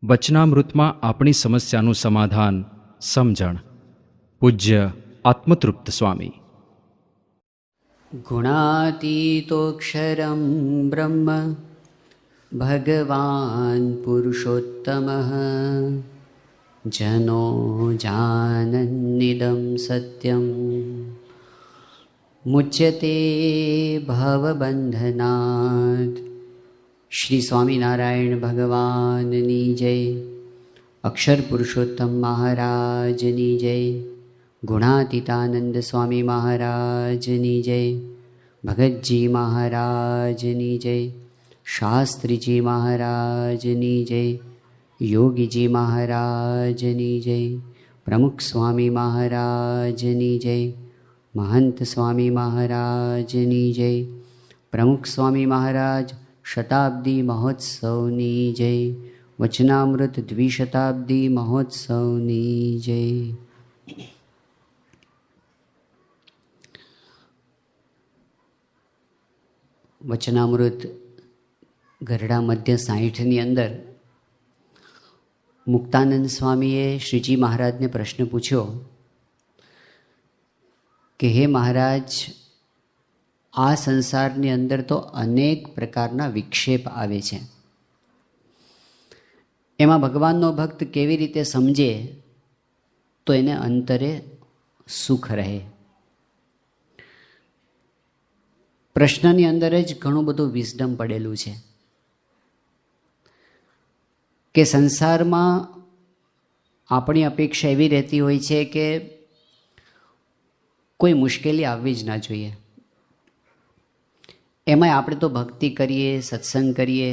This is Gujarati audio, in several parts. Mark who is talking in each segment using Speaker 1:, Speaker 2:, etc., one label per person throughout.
Speaker 1: વચનામૃતમાં આપણી સમસ્યાનું સમાધાન સમજણ. પૂજ્ય આત્મતૃપ્ત સ્વામી.
Speaker 2: ગુણાતીતોક્ષરં બ્રહ્મ ભગવાન પુરુષોત્તમઃ જનો જાનન્નિદં સત્યમ મુચ્યતે ભવબંધનાत्. શ્રી સ્વામિનારાયણ ભગવાનની જય. અક્ષર પુરુષોત્તમ મહારાજની જય. ગુણાતીતાનંદ સ્વામી મહારાજની જય. ભગતજી મહારાજની જય. શાસ્ત્રીજી મહારાજની જય. યોગીજી મહારાજની જય. પ્રમુખ સ્વામી મહારાજની જય. મહંત સ્વામી મહારાજની જય. પ્રમુખ સ્વામી મહારાજ શતાબ્દી મહોત્સવની જય. વચનામૃત દ્વિશતાબ્દી મહોત્સવની જય. વચનામૃત ગરડા મધ્ય 60ની અંદર મુક્તાનંદ સ્વામીએ શ્રીજી મહારાજને પ્રશ્ન પૂછ્યો કે હે મહારાજ, આ સંસારની અંદર તો અનેક પ્રકારના વિક્ષેપ આવે છે, એમાં ભગવાનનો ભક્ત કેવી રીતે સમજે તો એને અંતરે સુખ રહે. પ્રશ્નની અંદર જ ઘણું બધું વિઝડમ પડેલું છે કે સંસારમાં આપણી અપેક્ષા એવી રહેતી હોય છે કે કોઈ મુશ્કેલી આવવી જ ના જોઈએ. એમાંય આપણે તો ભક્તિ કરીએ, સત્સંગ કરીએ,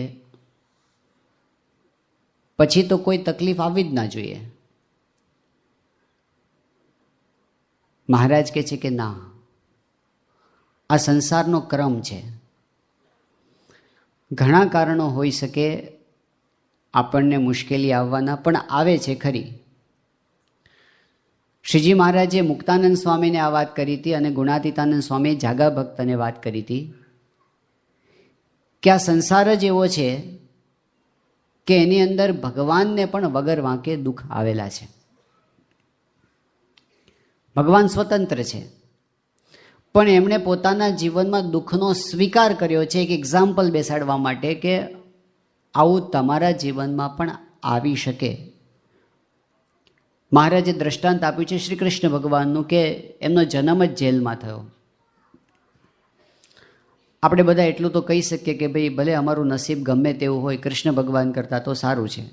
Speaker 2: પછી તો કોઈ તકલીફ આવવી જ ના જોઈએ. મહારાજ કહે છે કે ના, આ સંસારનો ક્રમ છે. ઘણા કારણો હોઈ શકે આપણને મુશ્કેલી આવવાના, પણ આવે છે ખરી. શ્રીજી મહારાજે મુક્તાનંદ સ્વામીને આ વાત કરી હતી અને ગુણાતીતાનંદ સ્વામીએ જાગા ભક્તને વાત કરી હતી કે આ સંસાર જ એવો છે કે એની અંદર ભગવાનને પણ વગર વાંકે દુઃખ આવેલા છે. ભગવાન સ્વતંત્ર છે, પણ એમણે પોતાના જીવનમાં દુઃખનો સ્વીકાર કર્યો છે એક એક્ઝામ્પલ બેસાડવા માટે કે આવું તમારા જીવનમાં પણ આવી શકે. મહારાજે દ્રષ્ટાંત આપ્યું છે શ્રી કૃષ્ણ ભગવાનનું કે એમનો જન્મ જ જેલમાં થયો. આપણે બધા એટલું તો કહી શકીએ કે ભાઈ ભલે અમારું નસીબ ગમે તેવું હોય, કૃષ્ણ ભગવાન કરતાં તો સારું છે,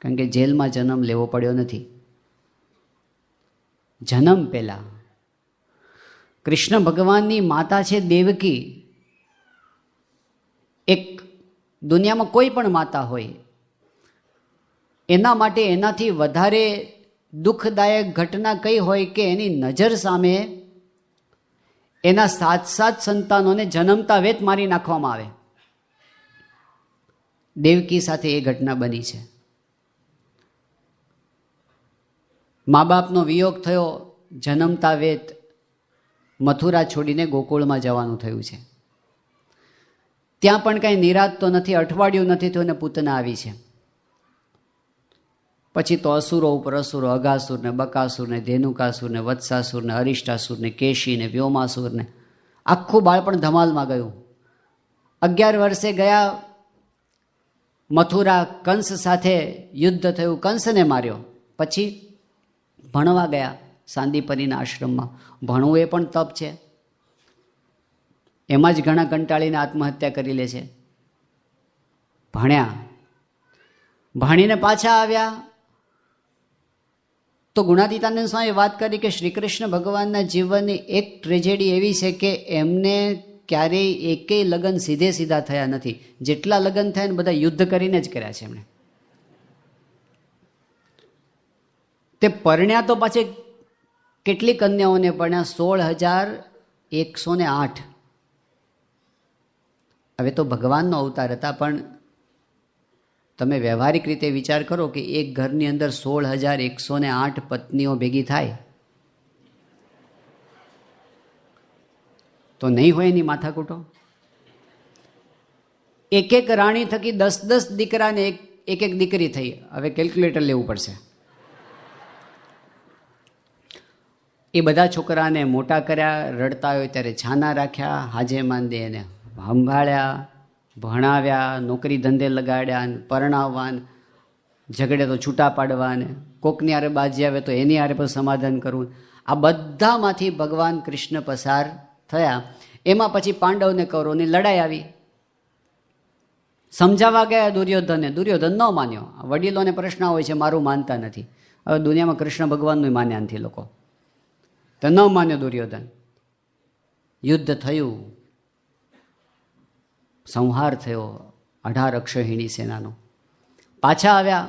Speaker 2: કારણ કે જેલમાં જન્મ લેવો પડ્યો નથી. જન્મ પહેલાં કૃષ્ણ ભગવાનની માતા છે દેવકી. એક દુનિયામાં કોઈ પણ માતા હોય એના માટે એનાથી વધારે દુઃખદાયક ઘટના કઈ હોય કે એની નજર સામે એના 7 સંતાનોને જન્મતા વેત મારી નાખવામાં આવે. દેવકી સાથે એ ઘટના બની છે. મા બાપનો વિયોગ થયો, જન્મતા વેત મથુરા છોડીને ગોકુળમાં જવાનું થયું છે. ત્યાં પણ કાંઈ નિરાત તો નથી, અઠવાડિયું નથી તો એને પૂતના આવી છે. પછી તો અસુરો ઉપર અસુરો, અગાસુર ને બકાસુર ને ધેનુકાસુર ને વત્સાસુર ને અરિષ્ટાસુર ને કેશી ને વ્યોમાસુર ને આખું બાળપણ ધમાલમાં ગયું. 11 વર્ષે ગયા મથુરા, કંસ સાથે યુદ્ધ થયું, કંસને માર્યો. પછી ભણવા ગયા સાંદીપનીના આશ્રમમાં. ભણવું એ પણ તપ છે. એમાં જ ઘણા કંટાળીને આત્મહત્યા કરી લે છે. ભણ્યા, ભણીને પાછા આવ્યા તો ગુણાતીતાનંદ સ્વામી વાત કરી કે શ્રી કૃષ્ણ ભગવાનના જીવનની એક ટ્રેજેડી એવી છે કે એમને ક્યારેય એકેય લગ્ન સીધે સીધા થયા નથી. જેટલા લગ્ન થયા ને બધા યુદ્ધ કરીને જ કર્યા છે એમણે. તે પરણ્યા તો પાછી કેટલી કન્યાઓને પરણ્યા? 16,108. હવે તો ભગવાનનો અવતાર હતા, પણ તમે વ્યવહારિક રીતે વિચાર કરો કે એક ઘરની અંદર 16,108 પત્નીઓ ભેગી થાય તો નહીં હોય એની માથાકૂટો? એક રાણી થકી 10 દીકરાને એક એક દીકરી થઈ. હવે કેલ્ક્યુલેટર લેવું પડશે. એ બધા છોકરાને મોટા કર્યા, રડતા હોય ત્યારે છાના રાખ્યા, હાજે માંદે એને સંભાળ્યા, ભણાવ્યા, નોકરી ધંધે લગાડ્યા, પરણાવવા, ઝઘડે તો છૂટા પાડવા, ને કોકની હારે બાજી આવે તો એની હારે પણ સમાધાન કરવું. આ બધામાંથી ભગવાન કૃષ્ણ પસાર થયા. એમાં પછી પાંડવને કૌરવની લડાઈ આવી. સમજાવવા ગયા દુર્યોધને, દુર્યોધન ન માન્યો. વડીલોને પ્રશ્ન હોય છે, મારું માનતા નથી. હવે દુનિયામાં કૃષ્ણ ભગવાનનું માન્યા નથી લોકો, તો ન માન્યો દુર્યોધન. યુદ્ધ થયું, સંહાર થયો 18 અક્ષહિણી સેનાનો. પાછા આવ્યા,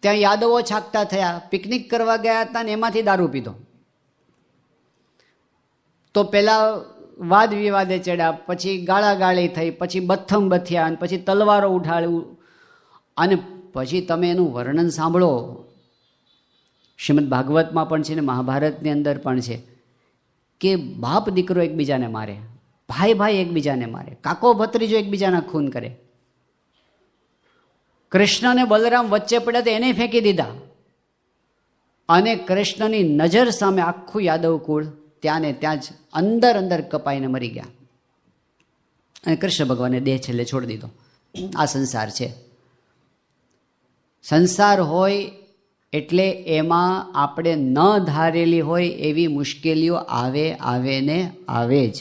Speaker 2: ત્યાં યાદવો છાકતા થયા. પિકનિક કરવા ગયા હતા ને એમાંથી દારૂ પીધો. તો પેલા વાદ વિવાદે ચડ્યા, પછી ગાળાગાળી થઈ, પછી બથમ બથ્યા, અને પછી તલવારો ઉઠાડ્યું. અને પછી તમે એનું વર્ણન સાંભળો. શ્રીમદ ભાગવતમાં પણ છે ને મહાભારતની અંદર પણ છે કે બાપ દીકરો એકબીજાને મારે, ભાઈ ભાઈ એકબીજાને મારે, કાકો ભત્રીજો એકબીજાના ખૂન કરે. કૃષ્ણને બલરામ વચ્ચે પડ્યા તો એને ફેંકી દીધા. અને કૃષ્ણની નજર સામે આખું યાદવ કુળ ત્યાં ને ત્યાં જ અંદર કપાઈને મરી ગયા. અને કૃષ્ણ ભગવાને દેહ છેલ્લે છોડી દીધો. આ સંસાર છે. સંસાર હોય એટલે એમાં આપણે ન ધારેલી હોય એવી મુશ્કેલીઓ આવે ને આવે જ.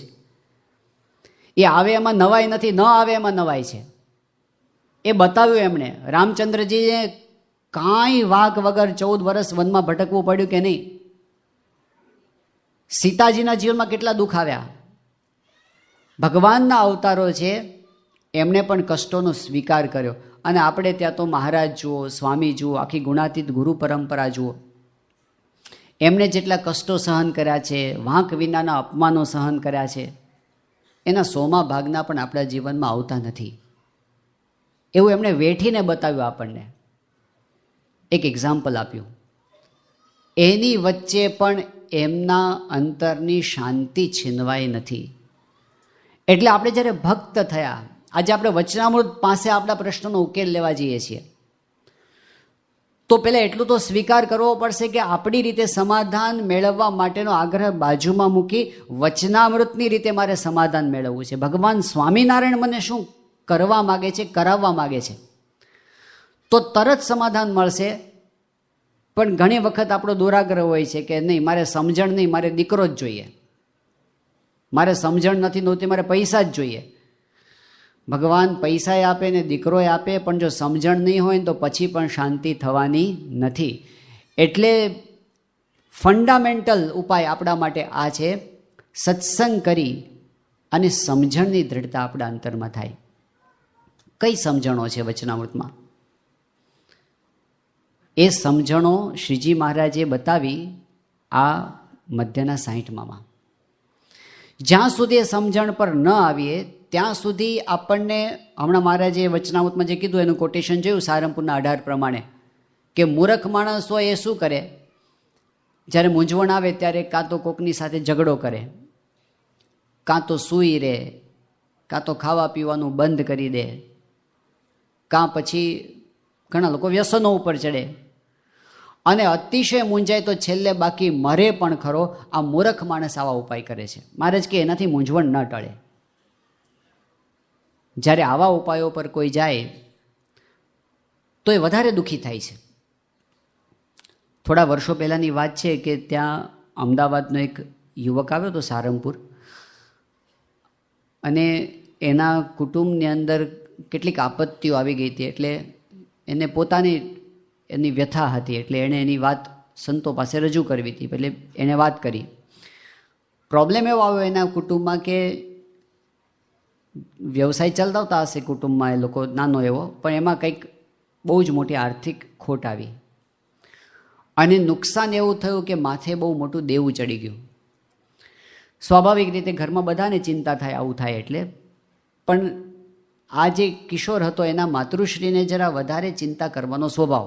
Speaker 2: એ આવે એમાં નવાઈ નથી, ન આવે એમાં નવાઈ છે. એ બતાવ્યું એમણે. રામચંદ્રજીએ કાંઈ વાંક વગર 14 વર્ષ વનમાં ભટકવું પડ્યું કે નહીં? સીતાજીના જીવનમાં કેટલા દુઃખ આવ્યા. ભગવાનના અવતારો છે, એમણે પણ કષ્ટોનો સ્વીકાર કર્યો. અને આપણે ત્યાં તો મહારાજ જુઓ, સ્વામી જુઓ, આખી ગુણાતીત ગુરુ પરંપરા જુઓ. એમણે જેટલા કષ્ટો સહન કર્યા છે, વાંક વિનાના અપમાનો સહન કર્યા છે, એના 100મા ભાગના પણ આપણા જીવનમાં આવતા નથી. એવું એમણે વેઠીને બતાવ્યું આપણને. એક એક્ઝામ્પલ આપ્યું. એની વચ્ચે પણ એમના અંતરની શાંતિ છીનવાઈ નથી. એટલે આપણે જ્યારે ભક્ત થયા, આજે આપણે વચનામૃત પાસે આપણા પ્રશ્નોનો ઉકેલ લેવા જઈએ છીએ, તો પહેલાં એટલું તો સ્વીકાર કરવો પડશે કે આપણી રીતે સમાધાન મેળવવા માટેનો આગ્રહ બાજુમાં મૂકી વચનામૃતની રીતે મારે સમાધાન મેળવવું છે. ભગવાન સ્વામિનારાયણ મને શું કરવા માગે છે, કરાવવા માગે છે, તો તરત સમાધાન મળશે. પણ ઘણી વખત આપણો દુરાગ્રહ હોય છે કે નહીં, મારે સમજણ નહીં, મારે દીકરો જ જોઈએ, મારે સમજણ નથી નહોતી, મારે પૈસા જ જોઈએ. ભગવાન પૈસાએ આપે ને દીકરોએ આપે, પણ જો સમજણ નહીં હોય ને તો પછી પણ શાંતિ થવાની નથી. એટલે ફંડામેન્ટલ ઉપાય આપણા માટે આ છે, સત્સંગ કરી અને સમજણની દ્રઢતા આપણા અંતરમાં થાય. કઈ સમજણો છે વચનામૃતમાં? એ સમજણો શ્રીજી મહારાજે બતાવી આ મધ્યના 60માં. જ્યાં સુધી એ સમજણ પર ન આવીએ ત્યાં સુધી આપણને, હમણાં મહારાજે વચનામૃતમાં જે કીધું એનું કોટેશન જોયું સારંગપુરના 18 પ્રમાણે, કે મૂર્ખ માણસ હોય એ શું કરે? જ્યારે મૂંઝવણ આવે ત્યારે કાં તો કોકની સાથે ઝઘડો કરે, કાં તો સૂઈ રહે, કાં તો ખાવા પીવાનું બંધ કરી દે, કાં પછી ઘણા લોકો વ્યસનો ઉપર ચડે, અને અતિશય મૂંઝાય તો છેલ્લે બાકી મરે પણ ખરો. આ મૂર્ખ માણસ આવા ઉપાય કરે છે. મહારાજ કે એનાથી મૂંઝવણ ન ટળે. જ્યારે આવા ઉપાયો પર કોઈ જાય તો એ વધારે દુઃખી થાય છે. થોડા વર્ષો પહેલાંની વાત છે કે ત્યાં અમદાવાદનો એક યુવક આવ્યો હતો સારંગપુર, અને એના કુટુંબની અંદર કેટલીક આપત્તિઓ આવી ગઈ હતી. એટલે એને પોતાની એની વ્યથા હતી, એટલે એણે એની વાત સંતો પાસે રજૂ કરવી હતી. એટલે એણે વાત કરી. પ્રોબ્લેમ એવો આવ્યો એના કુટુંબમાં કે વ્યવસાય ચલાવતા હશે કુટુંબમાં એ લોકો, નાનો એવો, પણ એમાં કંઈક બહુ જ મોટી આર્થિક ખોટ આવી, અને નુકસાન એવું થયું કે માથે બહુ મોટું દેવું ચડી ગયું. સ્વાભાવિક રીતે ઘરમાં બધાને ચિંતા થાય આવું થાય એટલે. પણ આ જે કિશોર હતો એના માતૃશ્રીને જરા વધારે ચિંતા કરવાનો સ્વભાવ,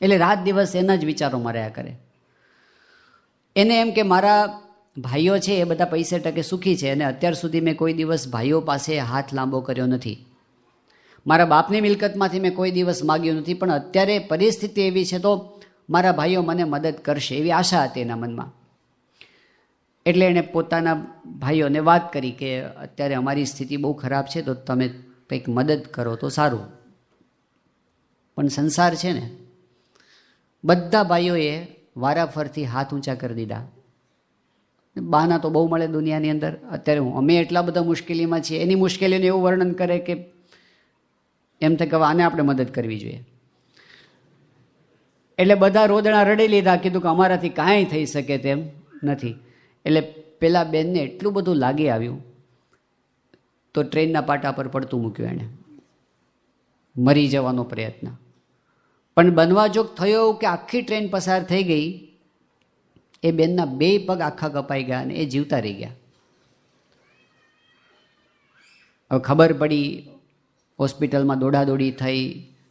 Speaker 2: એટલે રાત દિવસ એના જ વિચારોમાં રહ્યા કરે. એને એમ કે મારા ભાઈઓ છે એ બધા પૈસે ટકે સુખી છે, અને અત્યાર સુધી મેં કોઈ દિવસ ભાઈઓ પાસે હાથ લાંબો કર્યો નથી. મારા બાપની મિલકતમાંથી મેં કોઈ દિવસ માગ્યું નથી, પણ અત્યારે પરિસ્થિતિ એવી છે તો મારા ભાઈઓ મને મદદ કરશે એવી આશા હતી એના મનમાં. એટલે એણે પોતાના ભાઈઓને વાત કરી કે અત્યારે અમારી સ્થિતિ બહુ ખરાબ છે, તો તમે કંઈક મદદ કરો તો સારું. પણ સંસાર છે ને, બધા ભાઈઓએ વારાફરથી હાથ ઊંચા કરી દીધા. બહાના તો બહુ મળે દુનિયાની અંદર. અત્યારે અમે એટલા બધા મુશ્કેલીમાં છીએ, એની મુશ્કેલીઓને એવું વર્ણન કરે કે એમ થાય કે આને આપણે મદદ કરવી જોઈએ. એટલે બધા રોદણા રડી લીધા, કીધું કે અમારાથી કાંઈ થઈ શકે તેમ નથી. એટલે પેલા બેનને એટલું બધું લાગી આવ્યું તો ટ્રેનના પાટા પર પડતું મૂક્યું એણે, મરી જવાનો પ્રયત્ન. પણ બનવા જોગ થયો કે આખી ટ્રેન પસાર થઈ ગઈ, એ બેનના 2 પગ આખા કપાઈ ગયા અને એ જીવતા રહી ગયા. હવે ખબર પડી, હોસ્પિટલમાં દોડાદોડી થઈ,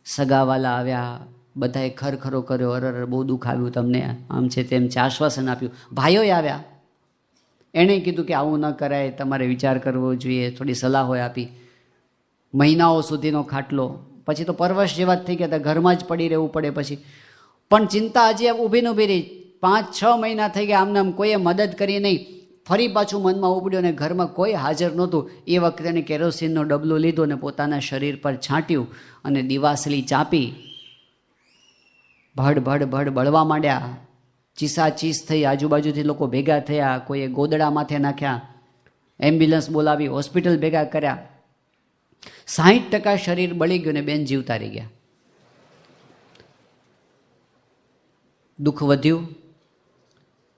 Speaker 2: સગાવાલા આવ્યા, બધાએ ખરખરો કર્યો, અરર બહુ દુઃખ આવ્યું તમને, આમ છે તેમ છે, આશ્વાસન આપ્યું. ભાઈઓએ આવ્યા, એણે કીધું કે આવું ન કરાય, તમારે વિચાર કરવો જોઈએ, થોડી સલાહોય આપી. મહિનાઓ સુધીનો ખાટલો, પછી તો પરવશ જેવા જ થઈ ગયા હતા, ઘરમાં જ પડી રહેવું પડે પછી. પણ ચિંતા હજી ઊભી ને ઊભી રહી. 5-6 મહિના થઈ ગયા, આમને આમ કોઈએ મદદ કરી નહીં. ફરી પાછું મનમાં ઉપડ્યું અને ઘરમાં કોઈ હાજર નહોતું. એ વખતે એને કેરોસીનનો ડબલો લીધો અને પોતાના શરીર પર છાંટ્યું અને દિવાસળી ચાંપી. ભડ ભડ ભડ બળવા માંડ્યા, ચીસાચીસ થઈ, આજુબાજુથી લોકો ભેગા થયા, કોઈએ ગોદડા માથે નાખ્યા, એમ્બ્યુલન્સ બોલાવી, હોસ્પિટલ ભેગા કર્યા. 60% શરીર બળી ગયું ને બેન જીવતા રહી ગયા. દુઃખ વધ્યું,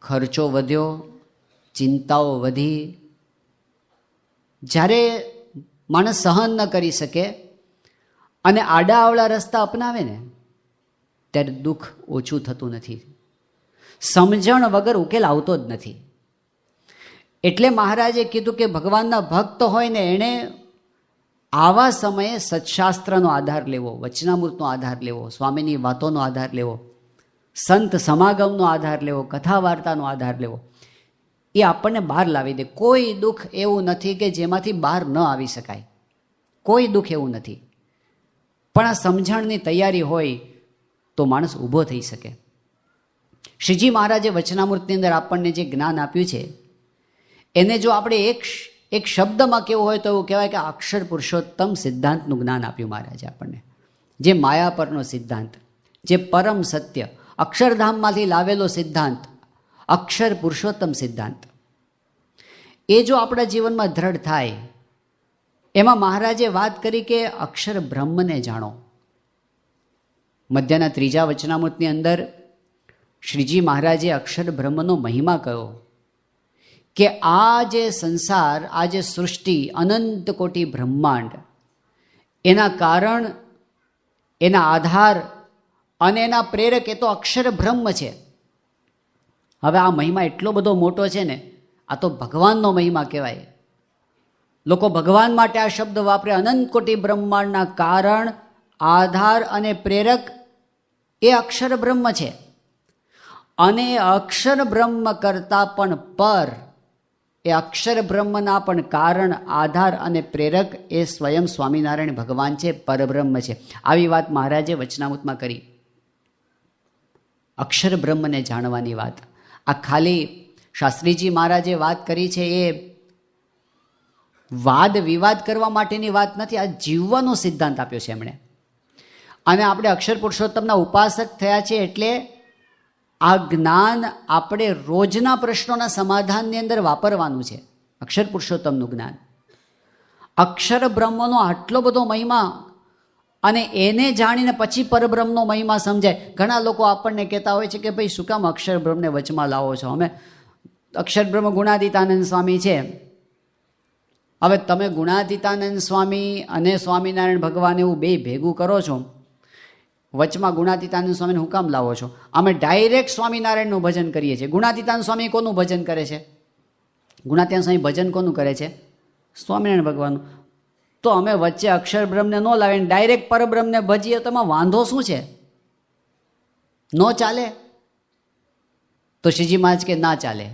Speaker 2: ખર્ચો વધ્યો, ચિંતાઓ વધી. જ્યારે માણસ સહન ન કરી શકે અને આડાઅવળા રસ્તા અપનાવે ને, ત્યારે દુઃખ ઓછું થતું નથી. સમજણ વગર ઉકેલ આવતો જ નથી. એટલે મહારાજે કીધું કે ભગવાનના ભક્ત હોય ને એણે આવા સમયે સત્શાસ્ત્રનો આધાર લેવો, વચનામૃતનો આધાર લેવો, સ્વામીની વાતોનો આધાર લેવો, સંત સમાગમનો આધાર લેવો, કથા વાર્તાનો આધાર લેવો. એ આપણને બહાર લાવી દે. કોઈ દુઃખ એવું નથી કે જેમાંથી બહાર ન આવી શકાય, કોઈ દુઃખ એવું નથી. પણ આ સમજણની તૈયારી હોય તો માણસ ઊભો થઈ શકે. શ્રીજી મહારાજે વચનામૃતની અંદર આપણને જે જ્ઞાન આપ્યું છે એને જો આપણે એક શબ્દમાં કેવું હોય તો એવું કહેવાય કે અક્ષર પુરુષોત્તમ સિદ્ધાંતનું જ્ઞાન આપ્યું મહારાજે આપણને. જે માયા પરનો સિદ્ધાંત, જે પરમ સત્ય, અક્ષરધામમાંથી લાવેલો સિદ્ધાંત, અક્ષર પુરુષોત્તમ સિદ્ધાંત, એ જો આપણા જીવનમાં દ્રઢ થાય. એમાં મહારાજે વાત કરી કે અક્ષર બ્રહ્મને જાણો. મધ્યના 3જા વચનામૃતની અંદર શ્રીજી મહારાજે અક્ષર બ્રહ્મનો મહિમા કહ્યો કે આ જે સંસાર, આ જે સૃષ્ટિ, અનંત કોટી બ્રહ્માંડ, એના કારણ, એના આધાર અને એના પ્રેરક એ તો અક્ષર બ્રહ્મ છે. હવે આ મહિમા એટલો બધો મોટો છે ને, આ તો ભગવાનનો મહિમા કહેવાય. લોકો ભગવાન માટે આ શબ્દ વાપરે. અનંત કોટી બ્રહ્માંડના કારણ, આધાર અને પ્રેરક એ અક્ષર બ્રહ્મ છે. અને અક્ષર બ્રહ્મ કરતાં પણ પર, એ અક્ષર બ્રહ્મના પણ કારણ, આધાર અને પ્રેરક એ સ્વયં સ્વામિનારાયણ ભગવાન છે, પરબ્રહ્મ છે. આવી વાત મહારાજે વચનામૃતમાં કરી. અક્ષર બ્રહ્મને જાણવાની વાત. આ ખાલી શાસ્ત્રીજી મહારાજે વાત કરી છે એ વાદ વિવાદ કરવા માટેની વાત નથી. આ જીવવાનો સિદ્ધાંત આપ્યો છે એમણે. અને આપણે અક્ષર પુરુષોત્તમના ઉપાસક થયા છે એટલે આ જ્ઞાન આપણે રોજના પ્રશ્નોના સમાધાનની અંદર વાપરવાનું છે. અક્ષર પુરુષોત્તમનું જ્ઞાન, અક્ષર બ્રહ્મનો આટલો બધો મહિમા, અને એને જાણીને પછી પરબ્રહ્મનો મહિમા સમજાય. ઘણા લોકો આપણને કહેતા હોય છે કે ભાઈ શું કામ અક્ષર બ્રહ્મને વચમાં લાવો છો? અમે અક્ષર બ્રહ્મ ગુણાતીતાનંદ સ્વામી છે. હવે તમે ગુણાતીતાનંદ સ્વામી અને સ્વામિનારાયણ ભગવાન એવું બે ભેગું કરો છો, વચમાં ગુણાતીતાનંદ સ્વામીને હું કામ લાવો છો? અમે ડાયરેક્ટ સ્વામિનારાયણનું ભજન કરીએ છીએ. ગુણાતીતાનંદ સ્વામી કોનું ભજન કરે છે? ગુણાતીતાનંદ સ્વામી ભજન કોનું કરે છે? સ્વામિનારાયણ ભગવાનનું. તો અમે વચ્ચે અક્ષર બ્રહ્મને ન લાવીને ડાયરેક્ટ પરબ્રહ્મને ભજીએ તો એમાં વાંધો શું છે? ન ચાલે? તો શ્રીજી મહારાજ કે ના ચાલે.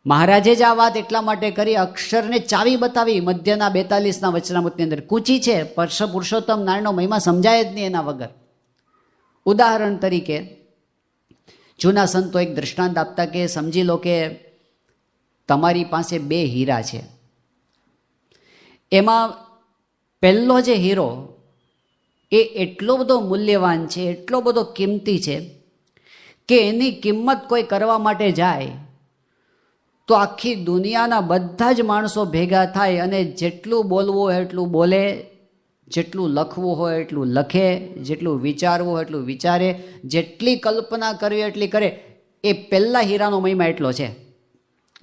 Speaker 2: મહારાજે જ આ વાત એટલા માટે કરી, અક્ષરને ચાવી બતાવી. મધ્યના 42ના વચનામૃતની અંદર કૂચી છે, પુરુષોત્તમ નારાયણનો મહિમા સમજાય જ નહીં એના વગર. ઉદાહરણ તરીકે જૂના સંતો એક દૃષ્ટાંત આપતા કે સમજી લો કે તમારી પાસે 2 હીરા છે. એમાં પહેલો જે હીરો એ એટલો બધો મૂલ્યવાન છે, એટલો બધો કિંમતી છે કે એની કિંમત કોઈ કરવા માટે જાય તો આખી દુનિયાના બધા જ માણસો ભેગા થાય અને જેટલું બોલવું હોય એટલું બોલે, જેટલું લખવું હોય એટલું લખે, જેટલું વિચારવું હોય એટલું વિચારે, જેટલી કલ્પના કરવી એટલી કરે. એ પહેલા હીરાનો મહિમા એટલો છે.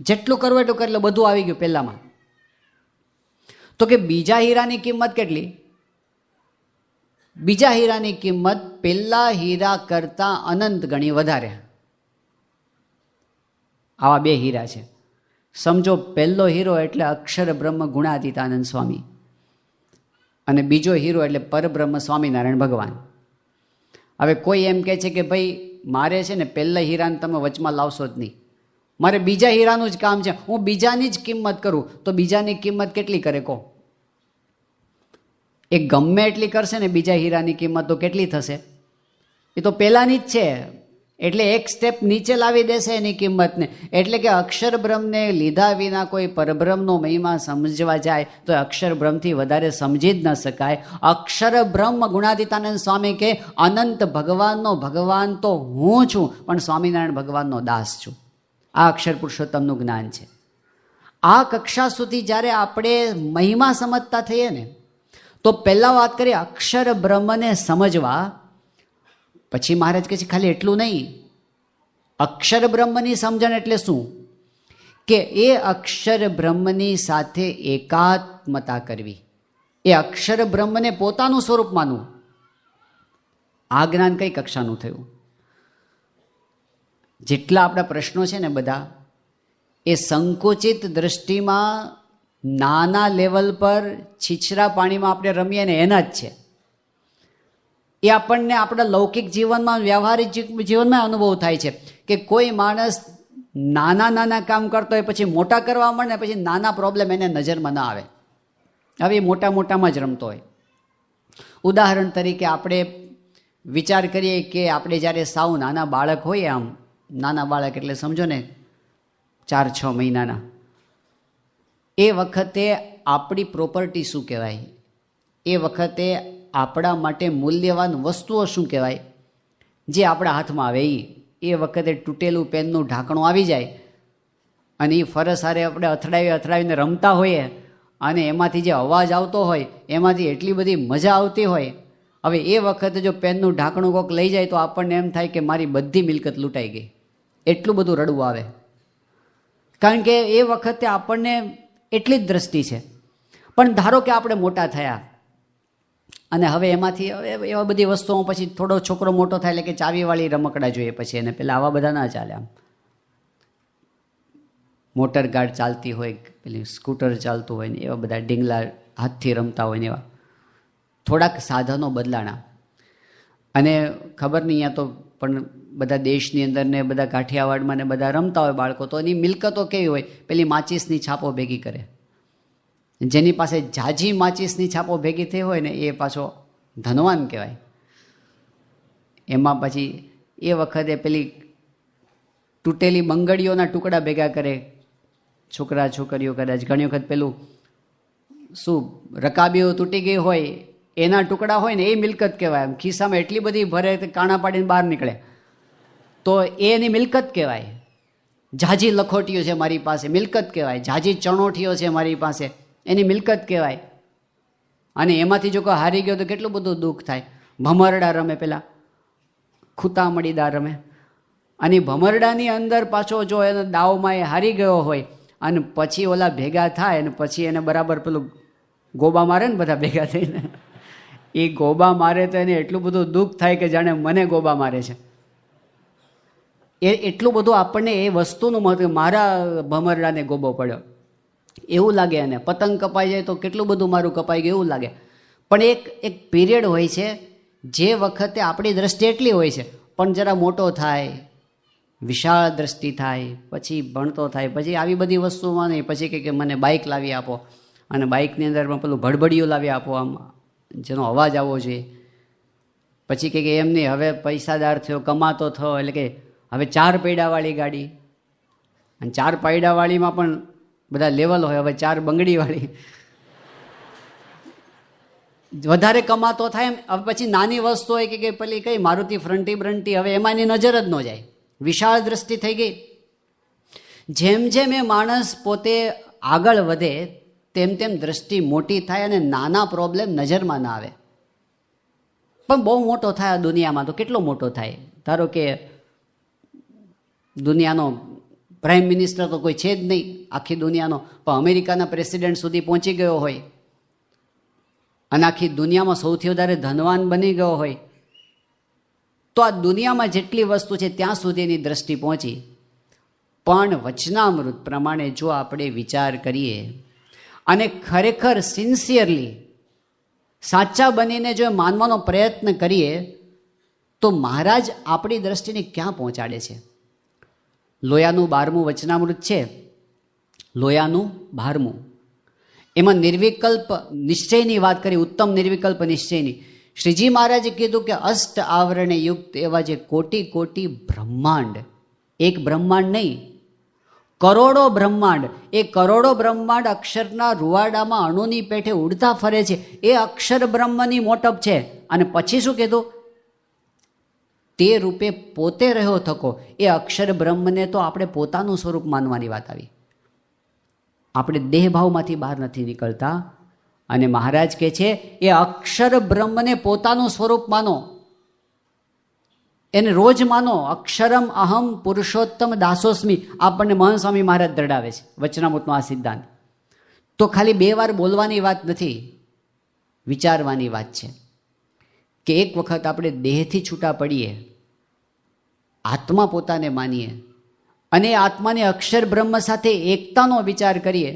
Speaker 2: જેટલું કરવું એટલું કરે, એટલે બધું આવી ગયું પહેલામાં. તો કે બીજા હીરાની કિંમત કેટલી? બીજા હીરાની કિંમત પહેલા હીરા કરતાં અનંત ગણી વધારે. આવા 2 હીરા છે. સમજો, પહેલો હીરો એટલે અક્ષર બ્રહ્મ ગુણાતીતાનંદ સ્વામી, અને બીજો હીરો એટલે પરબ્રહ્મ સ્વામિનારાયણ ભગવાન. હવે કોઈ એમ કહે છે કે ભાઈ મારે છે ને પહેલા હીરાને તમે વચમાં લાવશો જ નહીં, મારે બીજા હીરાનું જ કામ છે, હું બીજાની જ કિંમત કરું. તો બીજાની કિંમત કેટલી કરે કહો? એ ગમે એટલી કરશે ને બીજા હીરાની કિંમત તો કેટલી થશે? એ તો પહેલાંની જ છે, એટલે એક સ્ટેપ નીચે લાવી દેશે એની કિંમતને. એટલે કે અક્ષર બ્રહ્મને લીધા વિના કોઈ પરબ્રહ્મનો મહિમા સમજવા જાય તો અક્ષર બ્રહ્મથી વધારે સમજી જ ન શકાય. અક્ષર બ્રહ્મ ગુણાતીતાનંદ સ્વામી કે અનંત ભગવાનનો ભગવાન તો હું છું, પણ સ્વામિનારાયણ ભગવાનનો દાસ છું. આ અક્ષર પુરુષોત્તમનું જ્ઞાન છે. આ કક્ષા સુધી જ્યારે આપણે મહિમા સમજતા થઈએ ને, તો પહેલાં વાત કરીએ અક્ષર બ્રહ્મને સમજવા. પછી મહારાજ કહે છે ખાલી એટલું નહીં, અક્ષર બ્રહ્મની સમજણ એટલે શું? કે એ અક્ષર બ્રહ્મની સાથે એકાત્મતા કરવી, એ અક્ષર બ્રહ્મને પોતાનું સ્વરૂપ માનવું. આ જ્ઞાન કઈ કક્ષાનું થયું? જેટલા આપણા પ્રશ્નો છે ને બધા, એ સંકુચિત દ્રષ્ટિમાં નાના લેવલ પર છીછરા પાણીમાં આપણે રમીએ ને એના જ છે. એ આપણને આપણા લૌકિક જીવનમાં, વ્યવહારિક જીવનમાં અનુભવ થાય છે કે કોઈ માણસ નાના કામ કરતો હોય પછી મોટા કરવા મળે, પછી નાના પ્રોબ્લેમ એને નજરમાં ના આવે. હવે એ મોટામાં જ રમતો હોય. ઉદાહરણ તરીકે આપણે વિચાર કરીએ કે આપણે જ્યારે સાવ નાના બાળક હોઈએ, આમ નાના બાળક એટલે સમજો ને 4-6 મહિનાના, એ વખતે આપણી પ્રોપર્ટી શું કહેવાય? એ વખતે આપણા માટે મૂલ્યવાન વસ્તુઓ શું કહેવાય? જે આપણા હાથમાં આવે એ વખતે તૂટેલું પેનનું ઢાંકણું આવી જાય અને એ ફરસ હારે આપણે અથડાવીને રમતા હોઈએ અને એમાંથી જે અવાજ આવતો હોય એમાંથી એટલી બધી મજા આવતી હોય. હવે એ વખતે જો પેનનું ઢાંકણું કોઈક લઈ જાય તો આપણને એમ થાય કે મારી બધી મિલકત લૂંટાઈ ગઈ, એટલું બધું રડવું આવે. કારણ કે એ વખતે આપણને એટલી જ દ્રષ્ટિ છે. પણ ધારો કે આપણે મોટા થયા અને હવે એમાંથી એવા બધી વસ્તુઓ, પછી થોડો છોકરો મોટો થાય એટલે કે ચાવીવાળી રમકડા જોઈએ પછી એને, પેલા આવા બધા ના ચાલે. આમ મોટર ગાર્ડ ચાલતી હોય, પેલી સ્કૂટર ચાલતું હોય ને એવા બધા ડીંગલા હાથથી રમતા હોય ને એવા થોડાક સાધનો બદલાણા. અને ખબર નહીં, અહીંયા તો પણ બધા દેશની અંદર ને બધા કાઠિયાવાડમાં ને બધા રમતા હોય બાળકો, તો એની મિલકતો કેવી હોય? પેલી માચીસની છાપો ભેગી કરે. જેની પાસે ઝાઝી માચીસની છાપો ભેગી થઈ હોય ને એ પાછો ધનવાન કહેવાય. એમાં પછી એ વખતે પેલી તૂટેલી બંગડીઓના ટુકડા ભેગા કરે છોકરા છોકરીઓ. કદાચ ઘણી વખત પેલું શું રકાબીઓ તૂટી ગઈ હોય એના ટુકડા હોય ને એ મિલકત કહેવાય. આમ ખિસ્સામાં એટલી બધી ભરે કાણા પાડીને બહાર નીકળે તો એ એની મિલકત કહેવાય. ઝાઝી લખોટીઓ છે મારી પાસે, મિલકત કહેવાય. ઝાઝી ચણોઠીઓ છે મારી પાસે, એની મિલકત કહેવાય. અને એમાંથી જો કોઈ હારી ગયો તો કેટલું બધું દુઃખ થાય. ભમરડા રમે, પેલા ખૂતામણીદાર રમે, અને ભમરડાની અંદર પાછો જો એને દાવમાં એ હારી ગયો હોય અને પછી ઓલા ભેગા થાય અને પછી એને બરાબર પેલું ગોબા મારે ને બધા ભેગા થઈને, એ ગોબા મારે તો એને એટલું બધું દુઃખ થાય કે જાણે મને ગોબા મારે છે. એ એટલું બધું આપણને એ વસ્તુનું મહત્વ, મારા ભમરડાને ગોબો પડ્યો એવું લાગે. અને પતંગ કપાઈ જાય તો કેટલું બધું મારું કપાઈ ગયું એવું લાગે. પણ એક પીરિયડ હોય છે જે વખતે આપણી દ્રષ્ટિ એટલી હોય છે, પણ જરા મોટો થાય, વિશાળ દ્રષ્ટિ થાય, પછી ભણતો થાય, પછી આવી બધી વસ્તુમાં નહીં, પછી કે મને બાઇક લાવી આપો, અને બાઇકની અંદરમાં પેલું ભડભડિયું લાવી આપો, આમ જેનો અવાજ આવવો જોઈએ. પછી કે એમ નહીં, હવે પૈસાદાર થયો, કમાતો થયો, એટલે કે હવે 4 પૈડાવાળી ગાડી, અને 4 પૈડાવાળીમાં પણ બધા લેવલ હોય, હવે 4 બંગડીવાળી, વધારે કમાતો થાય એમ. હવે પછી નાની વસ્તુ હોય કે પેલી કઈ મારુતિ ફ્રન્ટી બ્રન્ટી, હવે એમાં એની નજર જ ન જાય, વિશાળ દ્રષ્ટિ થઈ ગઈ. જેમ જેમ એ માણસ પોતે આગળ વધે તેમ તેમ દ્રષ્ટિ મોટી થાય અને નાના પ્રોબ્લેમ નજરમાં ના આવે. પણ બહુ મોટો થાય આ દુનિયામાં તો કેટલો મોટો થાય. ધારો કે દુનિયાનો પ્રાઇમ મિનિસ્ટર તો કોઈ છે જ નહીં આખી દુનિયાનો, પણ અમેરિકાના પ્રેસિડેન્ટ સુધી પહોંચી ગયો હોય અને આખી દુનિયામાં સૌથી વધારે ધનવાન બની ગયો હોય, તો આ દુનિયામાં જેટલી વસ્તુ છે ત્યાં સુધીની દ્રષ્ટિ પહોંચી. પણ વચનામૃત પ્રમાણે જો આપણે વિચાર કરીએ અને ખરેખર સિન્સિયરલી સાચા બનીને જો માનવાનો પ્રયત્ન કરીએ તો મહારાજ આપણી દ્રષ્ટિને ક્યાં પહોંચાડે છે. લોયાનું 12મું વચનામૃત છે, લોયાનું 12મું, એમાં નિર્વિકલ્પ નિશ્ચયની વાત કરી, ઉત્તમ નિર્વિકલ્પ નિશ્ચયની. શ્રીજી મહારાજે કીધું કે અષ્ટ આવરણે યુક્ત એવા જે કોટી કોટી બ્રહ્માંડ, એક બ્રહ્માંડ નહીં, કરોડો બ્રહ્માંડ, એ કરોડો બ્રહ્માંડ અક્ષરના રૂવાડામાં અણુની પેઠે ઉડતા ફરે છે, એ અક્ષર બ્રહ્મની મોટપ છે. અને પછી શું કીધું? તે રૂપે પોતે રહ્યો થકો. એ અક્ષર બ્રહ્મને તો આપણે પોતાનું સ્વરૂપ માનવાની વાત આવી. આપણે દેહભાવમાંથી બહાર નથી નીકળતા. અને મહારાજ કહે છે એ અક્ષર બ્રહ્મને પોતાનું સ્વરૂપ માનો, એને રોજ માનો. અક્ષરમ અહમ પુરુષોત્તમ દાસોસ્મી, આપણને મહંત સ્વામી મહારાજ દરડાવે છે વચનામૃતનો આ સિદ્ધાંત. તો ખાલી 2 વાર બોલવાની વાત નથી, વિચારવાની વાત છે. કે એક વખત આપણે દેહથી છૂટા પડીએ, આત્મા પોતાને માનીએ અને આત્માને અક્ષર બ્રહ્મ સાથે એકતાનો વિચાર કરીએ,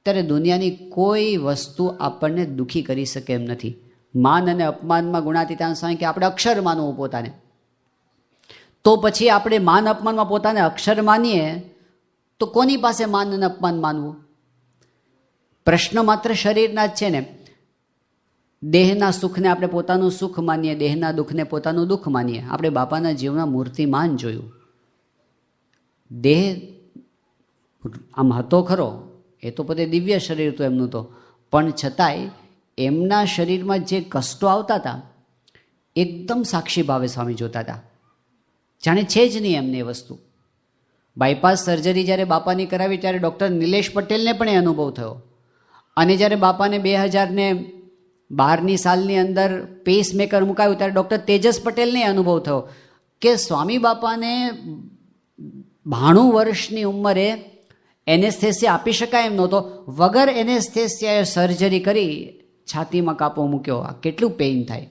Speaker 2: ત્યારે દુનિયાની કોઈ વસ્તુ આપણને દુઃખી કરી શકે એમ નથી. માન અને અપમાનમાં ગુણાતીતાન સ્વામી કે આપણે અક્ષર માનવું પોતાને, તો પછી આપણે માન અપમાનમાં પોતાને અક્ષર માનીએ તો કોની પાસે માન અને અપમાન માનવું? પ્રશ્ન માત્ર શરીરના જ છે ને. દેહના સુખને આપણે પોતાનું સુખ માનીએ, દેહના દુઃખને પોતાનું દુઃખ માનીએ. આપણે બાપાના જીવના મૂર્તિમાન જોયું, દેહ આમ હતો ખરો, એ તો પોતે દિવ્ય શરીર હતું એમનું તો, પણ છતાંય એમના શરીરમાં જે કષ્ટો આવતા હતા એકદમ સાક્ષી ભાવે સ્વામી જોતા હતા, જાણે છે જ નહીં એમને એ વસ્તુ. બાયપાસ સર્જરી જ્યારે બાપાની કરાવી ત્યારે ડૉક્ટર નિલેશ પટેલને પણ એ અનુભવ થયો. અને જ્યારે બાપાને 2012ની સાલની અંદર પેસમેકર મુકાયું ત્યારે ડૉક્ટર તેજસ પટેલને અનુભવ થયો કે સ્વામી બાપાને 92 વર્ષની ઉંમરે એનેસ્થેસિયા આપી શકાય એમ નહોતો, વગર એનેસ્થેસિયાએ સર્જરી કરી છાતીમાં કાપો મૂક્યો. આ કેટલું પેઇન થાય,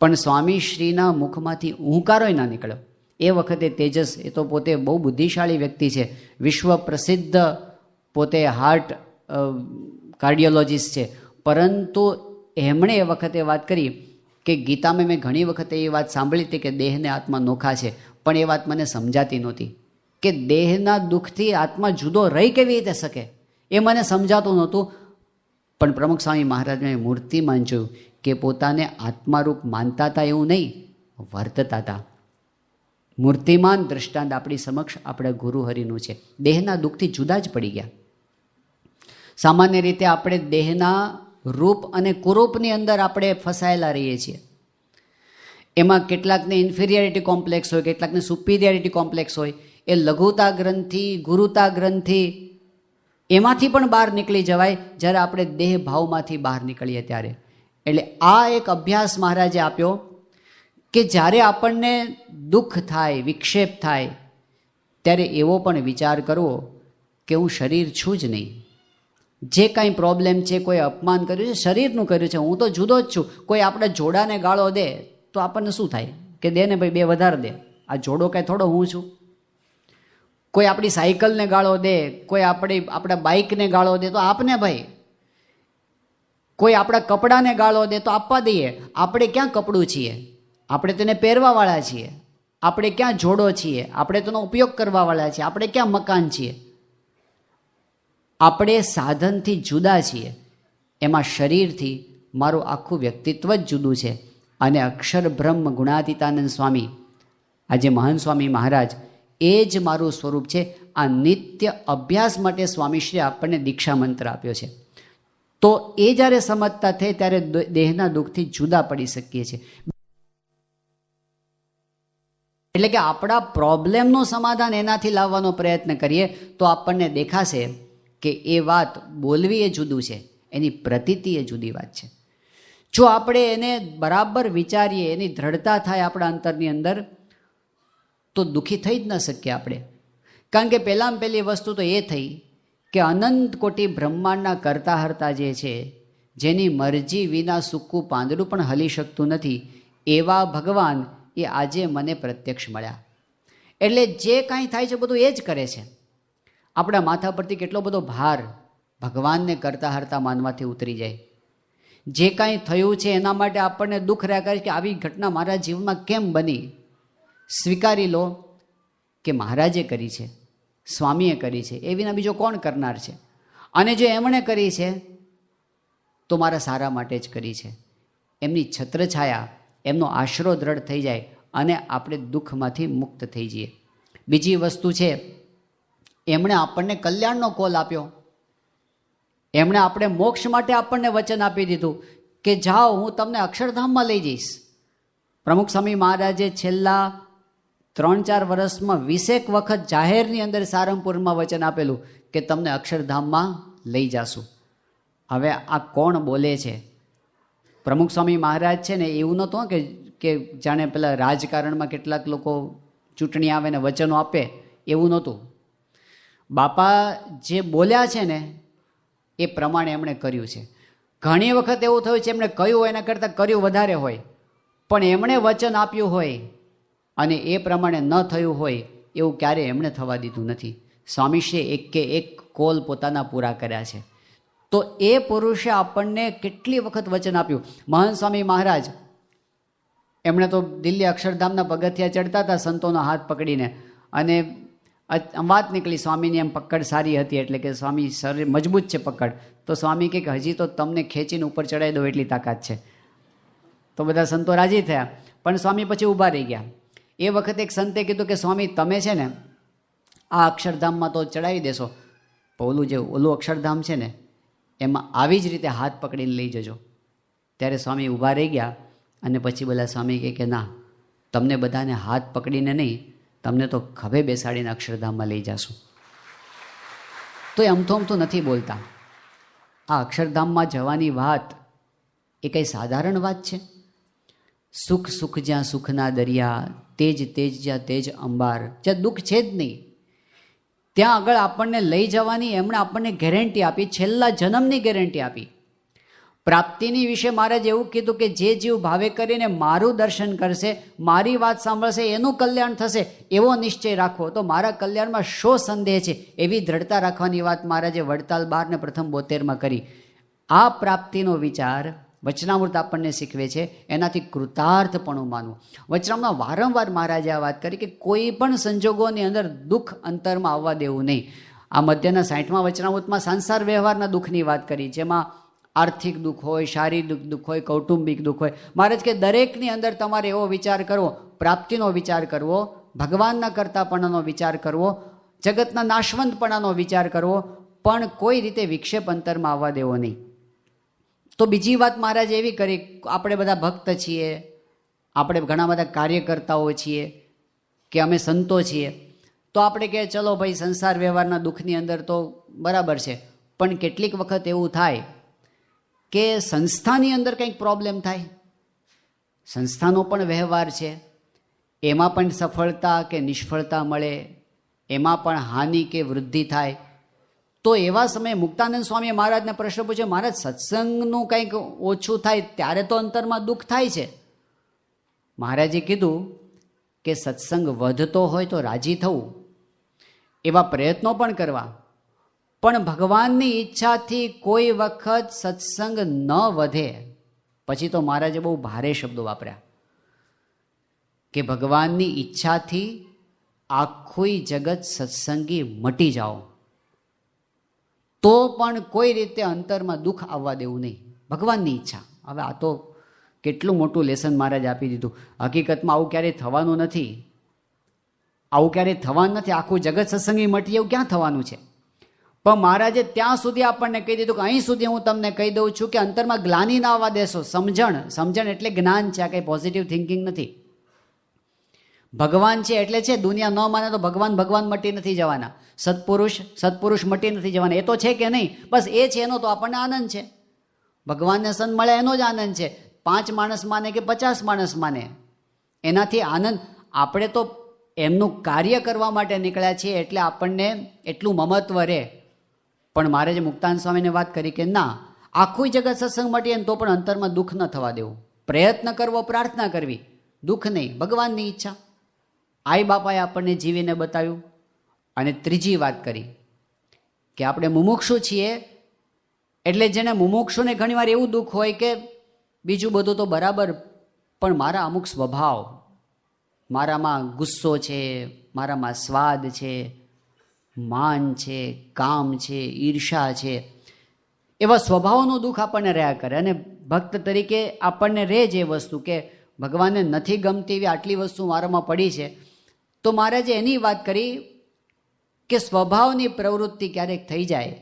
Speaker 2: પણ સ્વામીશ્રીના મુખમાંથી ઊંકારોય ના નીકળ્યો. એ વખતે તેજસ, એ તો પોતે બહુ બુદ્ધિશાળી વ્યક્તિ છે, વિશ્વ પ્રસિદ્ધ પોતે હાર્ટ કાર્ડિયોલોજિસ્ટ છે, પરંતુ એમણે એ વખતે વાત કરી કે ગીતામાં મેં ઘણી વખતે એ વાત સાંભળી હતી કે દેહને આત્મા નોખા છે, પણ એ વાત મને સમજાતી નહોતી કે દેહના દુઃખથી આત્મા જુદો રહી કેવી રીતે શકે, એ મને સમજાતું નહોતું. પણ પ્રમુખ સ્વામી મહારાજને મૂર્તિમાન જોયું કે પોતાને આત્મારૂપ માનતા હતા એવું નહીં, વર્તતા હતા. મૂર્તિમાન દૃષ્ટાંત આપણી સમક્ષ આપણા ગુરુહરિનું છે. દેહના દુઃખથી જુદા જ પડી ગયા. સામાન્ય રીતે આપણે દેહના રૂપ અને કુરૂપની અંદર આપણે ફસાયેલા રહીએ છીએ. એમાં કેટલાકને ઇન્ફિરિયરિટી કોમ્પ્લેક્સ હોય, કેટલાકને સુપિરિયરિટી કોમ્પ્લેક્સ હોય. એ લઘુતા ગ્રંથિ, ગુરુતા ગ્રંથિ, એમાંથી પણ બહાર નીકળી જવાય જ્યારે આપણે દેહ ભાવમાંથી બહાર નીકળીએ ત્યારે. એટલે આ એક અભ્યાસ મહારાજે આપ્યો કે જ્યારે આપણને દુઃખ થાય, વિક્ષેપ થાય, ત્યારે એવો પણ વિચાર કરવો કે હું શરીર છું જ નહીં. જે કાંઈ પ્રોબ્લેમ છે, કોઈ અપમાન કર્યું છે, શરીરનું કર્યું છે, હું તો જુદો જ છું. કોઈ આપણા જોડાને ગાળો દે તો આપણને શું થાય કે દે ને ભાઈ 2 વધારે દે, આ જોડો કાંઈ થોડો હું છું. કોઈ આપણી સાયકલને ગાળો દે, કોઈ આપણા બાઇકને ગાળો દે તો આપને ભાઈ. કોઈ આપણા કપડાને ગાળો દે તો આપવા દઈએ. આપણે ક્યાં કપડું છીએ? આપણે તેને પહેરવાવાળા છીએ. આપણે ક્યાં જોડો છીએ, આપણે તેનો ઉપયોગ કરવાવાળા છીએ, આપણે ક્યાં મકાન છીએ. આપણે સાધનથી જુદા છીએ. એમાં શરીરથી મારું આખું વ્યક્તિત્વ જ જુદું છે. અને અક્ષર બ્રહ્મ ગુણાતીતાનંદ સ્વામી, આજે મહાન સ્વામી મહારાજ, એ જ મારું સ્વરૂપ છે. આ નિત્ય અભ્યાસ માટે સ્વામીશ્રી આપણને દીક્ષા મંત્ર આપ્યો છે. તો એ જ્યારે સમજતા થઈ ત્યારે દેહના દુઃખથી જુદા પડી શકીએ છીએ. એટલે કે આપણા પ્રોબ્લેમનું સમાધાન એનાથી લાવવાનો પ્રયત્ન કરીએ તો આપણને દેખાશે કે એ વાત બોલવી એ જુદું છે, એની પ્રતીતિ એ જુદી વાત છે. જો આપણે એને બરાબર વિચારીએ, એની દ્રઢતા થાય આપણા અંતરની અંદર, તો દુઃખી થઈ જ ન શકીએ આપણે. કારણ કે પહેલાં પહેલી વસ્તુ તો એ થઈ કે અનંત કોટી બ્રહ્માંડના કરતા હરતા જે છે, જેની મરજી વિના સૂકું પાંદડું પણ હલી શકતું નથી, એવા ભગવાન એ આજે મને પ્રત્યક્ષ મળ્યા. એટલે જે કાંઈ થાય છે બધું એ જ કરે છે. આપણા માથા પરથી કેટલો બધો ભાર ભગવાનને કરતા હરતા માનવાથી ઉતરી જાય. જે કાંઈ થયું છે એના માટે આપણને દુઃખ રહ્યા કરે કે આવી ઘટના મારા જીવનમાં કેમ બની. સ્વીકારી લો કે મહારાજે કરી છે, સ્વામીએ કરી છે, એ વિના બીજો કોણ કરનાર છે. અને જો એમણે કરી છે તો મારા સારા માટે જ કરી છે. એમની છત્રછાયા, એમનો આશરો દ્રઢ થઈ જાય અને આપણે દુઃખમાંથી મુક્ત થઈ જઈએ. બીજી વસ્તુ છે, એમણે આપણને કલ્યાણનો કોલ આપ્યો. એમણે આપણે મોક્ષ માટે આપણને વચન આપી દીધું કે જાઓ, હું તમને અક્ષરધામમાં લઈ જઈશ. પ્રમુખ સ્વામી મહારાજે છેલ્લા 3-4 વર્ષમાં 20 વખત જાહેરની અંદર સારંગપુરમાં વચન આપેલું કે તમને અક્ષરધામમાં લઈ જાશું. હવે આ કોણ બોલે છે? પ્રમુખ સ્વામી મહારાજ છે ને, એવું નહોતું કે જાણે પેલા રાજકારણમાં કેટલાક લોકો ચૂંટણી આવે ને વચનો આપે, એવું નહોતું. બાપા જે બોલ્યા છે ને એ પ્રમાણે એમણે કર્યું છે. ઘણી વખત એવું થયું છે એમણે કહ્યું એના કરતાં કર્યું વધારે હોય, પણ એમણે વચન આપ્યું હોય અને એ પ્રમાણે ન થયું હોય એવું ક્યારેય એમણે થવા દીધું નથી. સ્વામીશ્રીએ એકે એક કોલ પોતાના પૂરા કર્યા છે. તો એ પુરુષે આપણને કેટલી વખત વચન આપ્યું. મહાન સ્વામી મહારાજ એમણે તો દિલ્હી અક્ષરધામના પગથિયા ચડતા હતા સંતોનો હાથ પકડીને, અને વાત નીકળી સ્વામીની એમ પકડ સારી હતી, એટલે કે સ્વામી શરીર મજબૂત છે પકડ, તો સ્વામી કે હજી તો તમને ખેંચીને ઉપર ચડાવી દો એટલી તાકાત છે. તો બધા સંતો રાજી થયા, પણ સ્વામી પછી ઊભા રહી ગયા. એ વખતે એક સંતે કીધું કે સ્વામી તમે છે ને આ અક્ષરધામમાં તો ચડાવી દેશો, ઓલું અક્ષરધામ છે ને એમાં આવી જ રીતે હાથ પકડીને લઈ જજો. ત્યારે સ્વામી ઊભા રહી ગયા અને પછી બોલા સ્વામી કે ના, તમને બધાને હાથ પકડીને નહીં, તમને તો ખભે બેસાડીને અક્ષરધામમાં લઈ જાશું. તો એ અમથું નથી બોલતા. આ અક્ષરધામમાં જવાની વાત એ કંઈ સાધારણ વાત છે? સુખ સુખ જ્યાં સુખના દરિયા, તેજ તેજ જ્યાં તેજ અંબાર, જ્યાં દુઃખ છે જ નહીં ત્યાં આગળ આપણને લઈ જવાની એમણે આપણને ગેરંટી આપી, છેલ્લા જન્મની ગેરંટી આપી. પ્રાપ્તિની વિશે મહારાજ એવું કીધું કે જે જીવ ભાવે કરીને મારું દર્શન કરશે, મારી વાત સાંભળશે, એનું કલ્યાણ થશે એવો નિશ્ચય રાખવો. તો મારા કલ્યાણમાં શો સંદેહ છે એવી દ્રઢતા રાખવાની વાત મહારાજે વડતાલ 12 ને પ્રથમ 72 કરી. આ પ્રાપ્તિનો વિચાર વચનામૃત આપણને શીખવે છે, એનાથી કૃતાર્થપણું માનવું. વચનામૃતમાં વારંવાર મહારાજે આ વાત કરી કે કોઈ પણ સંજોગોની અંદર દુઃખ અંતરમાં આવવા દેવું નહીં. આ મધ્યના 60મા વચનામૃતમાં સંસાર વ્યવહારના દુઃખની વાત કરી, જેમાં આર્થિક દુઃખ હોય, શારીરિક દુઃખ હોય, કૌટુંબિક દુઃખ હોય. મહારાજ કે દરેકની અંદર તમારે એવો વિચાર કરવો, પ્રાપ્તિનો વિચાર કરવો, ભગવાનના કરતાપણાનો વિચાર કરવો, જગતના નાશવંતપણાનો વિચાર કરવો, પણ કોઈ રીતે વિક્ષેપ અંતરમાં આવવા દેવો નહીં. તો બીજી વાત મહારાજ એવી કરી, આપણે બધા ભક્ત છીએ, આપણે ઘણા બધા કાર્યકર્તાઓ છીએ કે અમે સંતો છીએ, તો આપણે કહે ચલો ભાઈ સંસાર વ્યવહારના દુઃખની અંદર તો બરાબર છે, પણ કેટલીક વખત એવું થાય કે સંસ્થાની અંદર કંઈક પ્રોબ્લેમ થાય. સંસ્થાનો પણ વ્યવહાર છે, એમાં પણ સફળતા કે નિષ્ફળતા મળે, એમાં પણ હાનિ કે વૃદ્ધિ થાય. તો એવા સમયે મુક્તાનંદ સ્વામીએ મહારાજને પ્રશ્ન પૂછ્યો, મહારાજ સત્સંગનું કંઈક ઓછું થાય ત્યારે તો અંતરમાં દુઃખ થાય છે. મહારાજે કીધું કે સત્સંગ વધતો હોય તો રાજી થવું, એવા પ્રયત્નો પણ કરવા, પણ ભગવાનની ઈચ્છાથી કોઈ વખત સત્સંગ ન વધે પછી તો મહારાજે બહુ ભારે શબ્દો વાપર્યા કે ભગવાનની ઈચ્છાથી આખું જગત સત્સંગી મટી જાઓ તો પણ કોઈ રીતે અંતરમાં દુઃખ આવવા દેવું નહીં, ભગવાનની ઈચ્છા. હવે આ તો કેટલું મોટું લેસન મહારાજ આપી દીધું. હકીકતમાં આવું ક્યારેય થવાનું નથી, આવું ક્યારેય થવાનું નથી. આખું જગત સત્સંગી મટી એવું ક્યાં થવાનું છે? પણ મહારાજે ત્યાં સુધી આપણને કહી દીધું કે અહીં સુધી હું તમને કહી દઉં છું કે અંતરમાં ગ્લાનિ ના આવવા દેશો. સમજણ એટલે જ્ઞાન છે, આ કંઈ પોઝિટિવ થિંકિંગ નથી. ભગવાન છે એટલે છે, દુનિયા ન માને તો ભગવાન મટી નથી જવાના, સત્પુરુષ મટી નથી જવાના. એ તો છે કે નહીં? બસ એ છે, એનો તો આપણને આનંદ છે. ભગવાનને સંત મળે એનો જ આનંદ છે. 5 માણસ માને કે 50 માણસ માને, એનાથી આનંદ. આપણે તો એમનું કાર્ય કરવા માટે નીકળ્યા છીએ એટલે આપણને એટલું મમત્વ રહે. પણ મારે જે મુક્તાનંદ સ્વામીને વાત કરી કે ના, આખું જગત સત્સંગ મટીએ તો પણ અંતરમાં દુઃખ ન થવા દેવું. પ્રયત્ન કરવો, પ્રાર્થના કરવી, દુઃખ નહીં, ભગવાનની ઈચ્છા. આઈ બાપાએ આપણને જીવીને બતાવ્યું. અને ત્રીજી વાત કરી કે આપણે મુમુક્ષુ છીએ એટલે જેને મુમુક્ષુને ઘણીવાર એવું દુઃખ હોય કે બીજું બધું તો બરાબર, પણ મારા અમુક સ્વભાવ, મારામાં ગુસ્સો છે, મારામાં સ્વાદ છે, માન છે, કામ છે, ઈર્ષા છે, એવા સ્વભાવનું દુઃખ આપણને રહ્યા કરે. અને ભક્ત તરીકે આપણને રહે જે વસ્તુ કે ભગવાનને નથી ગમતી એવી આટલી વસ્તુ મારામાં પડી છે. તો મહારાજે એની વાત કરી કે સ્વભાવની પ્રવૃત્તિ ક્યારેક થઈ જાય,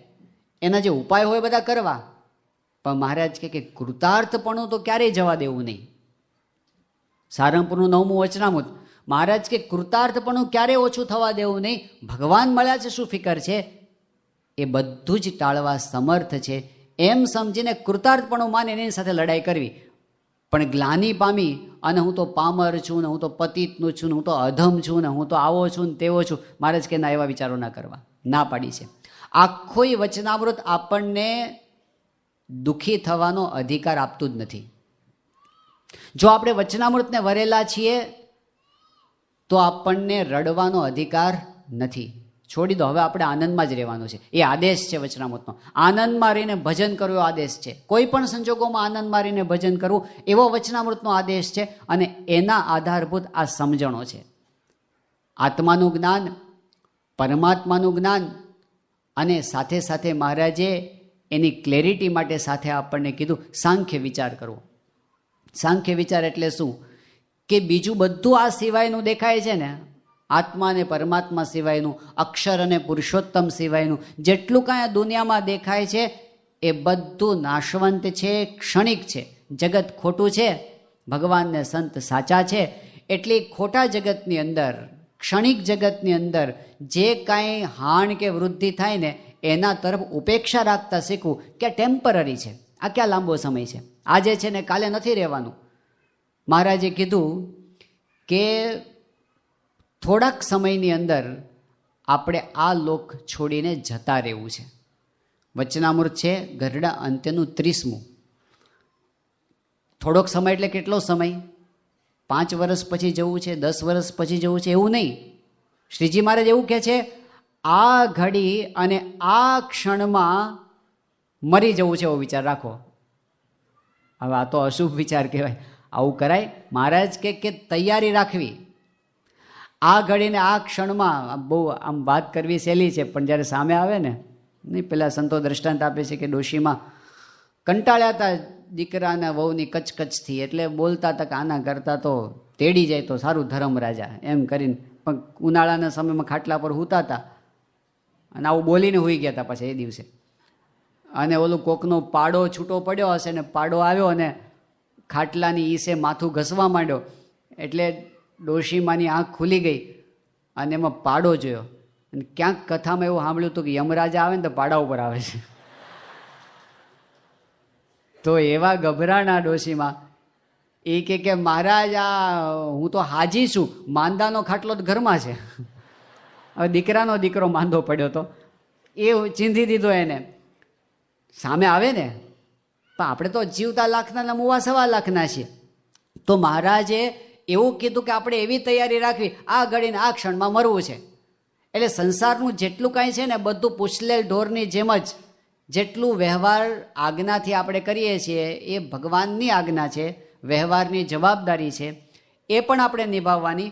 Speaker 2: એના જે ઉપાય હોય બધા કરવા, પણ મહારાજ કે કૃતાર્થપણું તો ક્યારેય જવા દેવું નહીં. સારંગપુરનું 9મું વચનામૃત. મહારાજ કે કૃતાર્થપણું ક્યારેય ઓછું થવા દેવું નહીં. ભગવાન મળ્યા છે, શું ફિકર છે, એ બધું જ ટાળવા સમર્થ છે એમ સમજીને કૃતાર્થપણું માને એની સાથે લડાઈ કરવી. પણ ગ્લાનિ પામી અને હું તો પામર છું ને હું તો પતિતનું છું ને હું તો અધમ છું ને હું તો આવો છું ને તેવો છું, મહારાજ કે ના, એવા વિચારો ના કરવા, ના પાડી છે. આખોય વચનામૃત આપણને દુઃખી થવાનો અધિકાર આપતું જ નથી. જો આપણે વચનામૃતને વરેલા છીએ તો આપણને રડવાનો અધિકાર નથી. છોડી દો, હવે આપણે આનંદમાં જ રહેવાનું છે. એ આદેશ છે વચનામૃતનો. આનંદમાં રહીને ભજન કરવું એવો આદેશ છે. કોઈ પણ સંજોગોમાં આનંદમાં રહીને ભજન કરવું એવો વચનામૃતનો આદેશ છે. અને એના આધારભૂત આ સમજણો છે. આત્માનું જ્ઞાન, પરમાત્માનું જ્ઞાન, અને સાથે સાથે મહારાજે એની ક્લેરિટી માટે સાથે આપણને કીધું સાંખ્ય વિચાર કરવો. સાંખ્ય વિચાર એટલે શું? કે બીજું બધું આ સિવાયનું દેખાય છે ને, આત્મા અને પરમાત્મા સિવાયનું, અક્ષર અને પુરુષોત્તમ સિવાયનું જેટલું કાંઈ દુનિયામાં દેખાય છે એ બધું નાશવંત છે, ક્ષણિક છે. જગત ખોટું છે, ભગવાનને સંત સાચા છે. એટલે ખોટા જગતની અંદર, ક્ષણિક જગતની અંદર જે કાંઈ હાણ કે વૃદ્ધિ થાય ને એના તરફ ઉપેક્ષા રાખતા શીખવું કે ટેમ્પરરી છે, આ ક્યાં લાંબો સમય છે, આજે છે ને કાલે નથી રહેવાનું. મહારાજે કીધું કે થોડાક સમયની અંદર આપણે આ લોક છોડીને જતા રહેવું છે. વચનામૃત છે ગરડા અંત્યનું 30મું. થોડોક સમય એટલે કેટલો સમય? 5 વર્ષ પછી જવું છે, 10 વર્ષ પછી જવું છે, એવું નહીં. શ્રીજી મહારાજ એવું કહે છે, આ ઘડી અને આ ક્ષણમાં મરી જવું છે એવો વિચાર રાખો. હવે આ તો અશુભ વિચાર કહેવાય, આવું કરાય? મહારાજ કે તૈયારી રાખવી. આ ઘડીને આ ક્ષણમાં બહુ આમ વાત કરવી સહેલી છે, પણ જ્યારે સામે આવે ને, નહીં, પેલા સંતો દ્રષ્ટાંત આપે છે કે ડોશીમાં કંટાળ્યા હતા દીકરાના વહુની કચકચથી, એટલે બોલતા હતા કે આના કરતાં તો તેડી જાય તો સારું ધર્મ રાજા, એમ કરીને. પણ ઉનાળાના સમયમાં ખાટલા પર સૂતા હતા અને આવું બોલીને સૂઈ ગયા હતા પાછા એ દિવસે. અને ઓલું કોકનો પાડો છૂટો પડ્યો હશે ને, પાડો આવ્યો અને ખાટલાની ઈસે માથું ઘસવા માંડ્યો, એટલે ડોશીમાની આંખ ખુલી ગઈ અને એમાં પાડો જોયો. અને ક્યાંક કથામાં એવું સાંભળ્યું હતું કે યમરાજા આવે ને તો પાડા ઉપર આવે છે. તો એવા ગભરાણા ડોશીમાં, એ કે મહારાજ આ હું તો હાજી છું, માંદાનો ખાટલો તો ઘરમાં છે. હવે દીકરાનો દીકરો માંદો પડ્યો તો એ ચીંધી દીધો એને. સામે આવે ને, પણ આપણે તો જીવતા લાખના મુવા 1.25 લાખના છીએ. તો મહારાજે એવું કીધું કે આપણે એવી તૈયારી રાખવી, આ ઘડીને આ ક્ષણમાં મરવું છે. એટલે સંસારનું જેટલું કાંઈ છે ને બધું પૂછલેલ ઢોરની જેમ જ, જેટલું વ્યવહાર આજ્ઞાથી આપણે કરીએ છીએ એ ભગવાનની આજ્ઞા છે, વ્યવહારની જવાબદારી છે. એ પણ આપણે નિભાવવાની,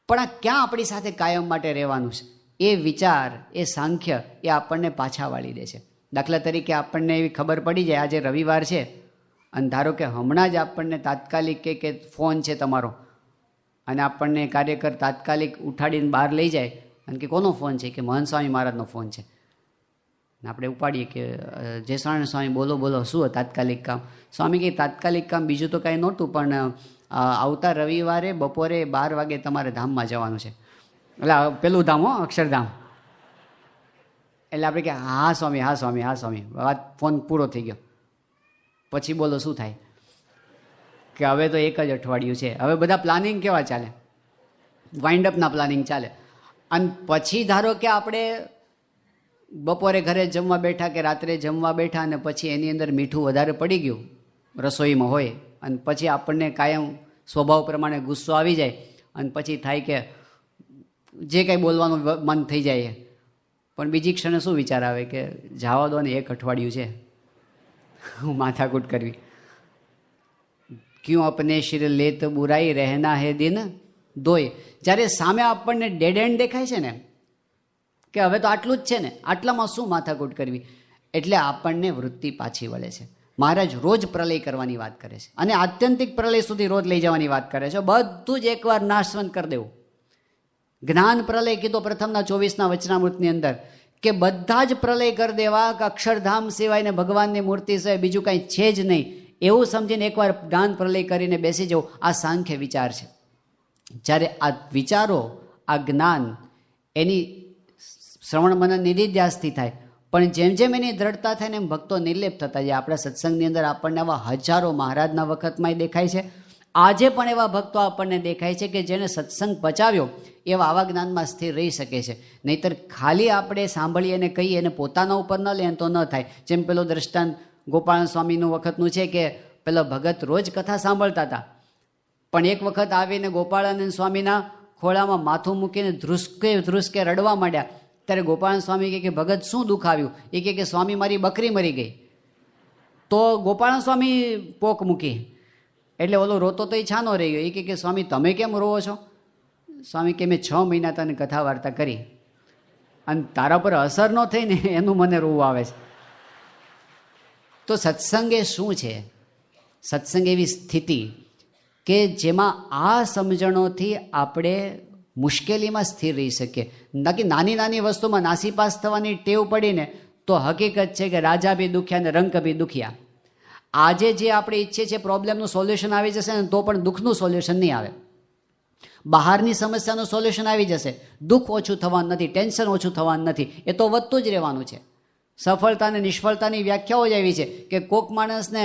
Speaker 2: પણ આ ક્યાં આપણી સાથે કાયમ માટે રહેવાનું છે એ વિચાર, એ સાંખ્ય એ આપણને પાછા વાળી દે છે. દાખલા તરીકે આપણને એવી ખબર પડી જાય આજે રવિવાર છે અને ધારો કે હમણાં જ આપણને તાત્કાલિક કે ફોન છે તમારો અને આપણને કાર્યકર તાત્કાલિક ઉઠાડીને બહાર લઈ જાય અને કે કોનો ફોન છે? કે મહંત સ્વામી મહારાજનો ફોન છે. આપણે ઉપાડીએ કે જય સ્વામિનારાયણ સ્વામી, બોલો બોલો, શું તાત્કાલિક કામ? સ્વામી કે તાત્કાલિક કામ બીજું તો કાંઈ નહોતું, પણ આવતા રવિવારે બપોરે 12 વાગે તમારે ધામમાં જવાનું છે. એટલે પેલું ધામ, અક્ષરધામ. એટલે આપણે કે હા સ્વામી, હા સ્વામી, હા સ્વામી, વાત ફોન પૂરો થઈ ગયો. પછી બોલો શું થાય? કે હવે તો એક જ અઠવાડિયું છે. હવે બધા પ્લાનિંગ કેવા ચાલે? વાઇન્ડઅપના પ્લાનિંગ ચાલે. અને પછી ધારો કે આપણે બપોરે ઘરે જમવા બેઠા કે રાત્રે જમવા બેઠા અને પછી એની અંદર મીઠું વધારે પડી ગયું રસોઈમાં હોય અને પછી આપણને કાયમ સ્વભાવ પ્રમાણે ગુસ્સો આવી જાય અને પછી થાય કે જે કંઈ બોલવાનું મન થઈ જાય, પણ બીજી ક્ષણે શું વિચાર આવે કે જવા દો ને, એક અઠવાડિયું છે, હું માથાકૂટ કરવી. ક્યું અપને શિર લેત બુરાઈ રહેના હે દિન દોય. જ્યારે સામે આપણને ડેડ એન્ડ દેખાય છે ને કે હવે તો આટલું જ છે ને, આટલામાં શું માથાકૂટ કરવી, એટલે આપણને વૃત્તિ પાછી વળે છે. મહારાજ રોજ પ્રલય કરવાની વાત કરે છે અને આત્યંતિક પ્રલય સુધી રોજ લઈ જવાની વાત કરે છે. બધું જ એકવાર નાશવંત કરી દેવું. જ્ઞાન પ્રલય કીધો પ્રથમના 24ના વચનામૃતની અંદર કે બધા જ પ્રલય કરી દેવા, કે અક્ષરધામ સિવાય ને ભગવાનની મૂર્તિ સિવાય બીજું કાંઈ છે જ નહીં, એવું સમજીને એકવાર જ્ઞાન પ્રલય કરીને બેસી જવું. આ સાંખ્ય વિચાર છે. જ્યારે આ વિચારો, આ જ્ઞાન એની શ્રવણ મનન નિધિધ્યાસથી થાય, પણ જેમ જેમ એની દ્રઢતા થાય ને એમ ભક્તો નિર્લેપ થતા જાય. આપણા સત્સંગની અંદર આપણને આવા હજારો મહારાજના વખતમાંય દેખાય છે, આજે પણ એવા ભક્તો આપણને દેખાય છે કે જેને સત્સંગ પચાવ્યો એવા આવા જ્ઞાનમાં સ્થિર રહી શકે છે. નહીંતર ખાલી આપણે સાંભળીએ અને કહીએ અને પોતાના ઉપર ન લે તો ન થાય. જેમ પેલો દ્રષ્ટાંત ગોપાલ સ્વામીનું વખતનું છે કે પેલો ભગત રોજ કથા સાંભળતા હતા, પણ એક વખત આવીને ગોપાળાનંદ સ્વામીના ખોળામાં માથું મૂકીને ધ્રુસકે રડવા માંડ્યા. ત્યારે ગોપાલ સ્વામી કહે કે ભગત શું દુઃખ આવ્યું? એ કહે કે સ્વામી મારી બકરી મરી ગઈ. તો ગોપાલ સ્વામી પોક મૂકી, એટલે ઓલો રોતો તો એ છાનો રહી ગયો. એ કહે કે સ્વામી તમે કેમ રોવો છો? સ્વામી કે મેં 6 મહિના તને કથા વાર્તા કરી અને તારા પર અસર ન થઈ ને એનું મને રોવું આવે છે. તો સત્સંગ એ શું છે? સત્સંગ એવી સ્થિતિ કે જેમાં આ સમજણોથી આપણે મુશ્કેલીમાં સ્થિર રહી શકીએ. બાકી નાની નાની વસ્તુમાં નાસીપાસ થવાની ટેવ પડીને તો હકીકત છે કે રાજા બી દુખ્યા ને રંક બી દુખ્યા. આજે જે આપણે ઈચ્છીએ છીએ પ્રોબ્લેમનું સોલ્યુશન આવી જશે ને તો પણ દુઃખનું સોલ્યુશન નહીં આવે. બહારની સમસ્યાનું સોલ્યુશન આવી જશે, દુઃખ ઓછું થવાનું નથી, ટેન્શન ઓછું થવાનું નથી, એ તો વધતું જ રહેવાનું છે. સફળતા અને નિષ્ફળતાની વ્યાખ્યાઓ જ આવી છે કે કોક માણસને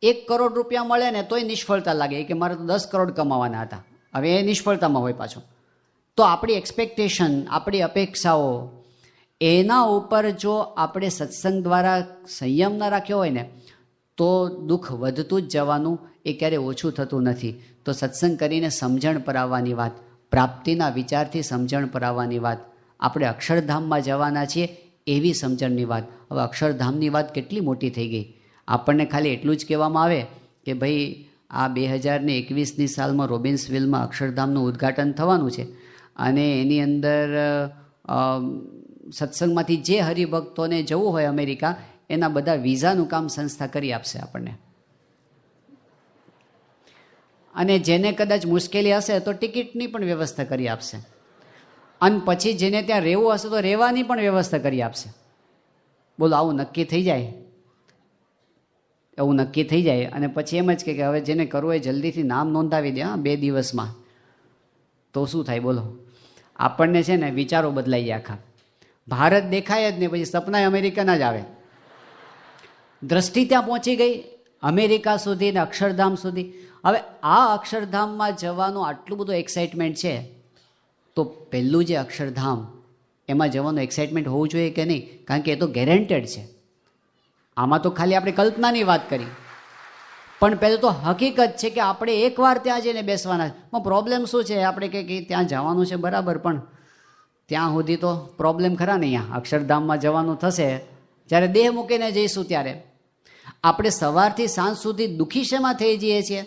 Speaker 2: 1 કરોડ રૂપિયા મળે ને તોય નિષ્ફળતા લાગે કે મારે તો 10 કરોડ કમાવાના હતા, હવે એ નિષ્ફળતામાં હોય પાછું. તો આપણી એક્સપેક્ટેશન, આપણી અપેક્ષાઓ, એના ઉપર જો આપણે સત્સંગ દ્વારા સંયમ ન રાખ્યો હોય ને તો દુઃખ વધતું જ જવાનું, એ ક્યારેય ઓછું થતું નથી. તો સત્સંગ કરીને સમજણ પરાવવાની વાત, પ્રાપ્તિના વિચારથી સમજણ પરાવવાની વાત, આપણે અક્ષરધામમાં જવાના છીએ એવી સમજણની વાત. હવે અક્ષરધામની વાત કેટલી મોટી થઈ ગઈ. આપણને ખાલી એટલું જ કહેવામાં આવે કે ભાઈ આ 2021ની સાલમાં રોબિન્સવિલમાં અક્ષરધામનું ઉદ્ઘાટન થવાનું છે અને એની અંદર સત્સંગમાંથી જે હરિભક્તોને જવું હોય અમેરિકા, એના બધા વિઝાનું કામ સંસ્થા કરી આપશે આપણને. અને જેને કદાચ મુશ્કેલી હશે તો ટિકિટની પણ વ્યવસ્થા કરી આપશે. અને પછી જેને ત્યાં રહેવું હશે તો રહેવાની પણ વ્યવસ્થા કરી આપશે. બોલો, આવું નક્કી થઈ જાય, એવું નક્કી થઈ જાય અને પછી એમ જ કે હવે જેને કરવું હોય જલ્દીથી નામ નોંધાવી દે 2 દિવસમાં, તો શું થાય બોલો? આપણને છે ને વિચારો બદલાઈ જાય આખા. ભારત દેખાય જ નહીં, પછી સપના અમેરિકાના જ આવે. દ્રષ્ટિ ત્યાં પહોંચી ગઈ અમેરિકા સુધી ને અક્ષરધામ સુધી. હવે આ અક્ષરધામમાં જવાનું આટલું બધું એક્સાઇટમેન્ટ છે, તો પહેલું જે અક્ષરધામ એમાં જવાનું એક્સાઇટમેન્ટ હોવું જોઈએ કે નહીં? કારણ કે એ તો ગેરંટેડ છે. આમાં તો ખાલી આપણે કલ્પનાની વાત કરી, પણ પહેલું તો હકીકત છે કે આપણે એકવાર ત્યાં જઈને બેસવાના. પણ પ્રોબ્લેમ શું છે? આપણે કે ત્યાં જવાનું છે બરાબર, પણ ત્યાં સુધી તો પ્રોબ્લેમ ખરા ને. અહીંયા અક્ષરધામમાં જવાનું થશે જ્યારે દેહ મૂકીને જઈશું ત્યારે. આપણે સવારથી સાંજ સુધી દુઃખી શેમાં થઈ જઈએ છીએ?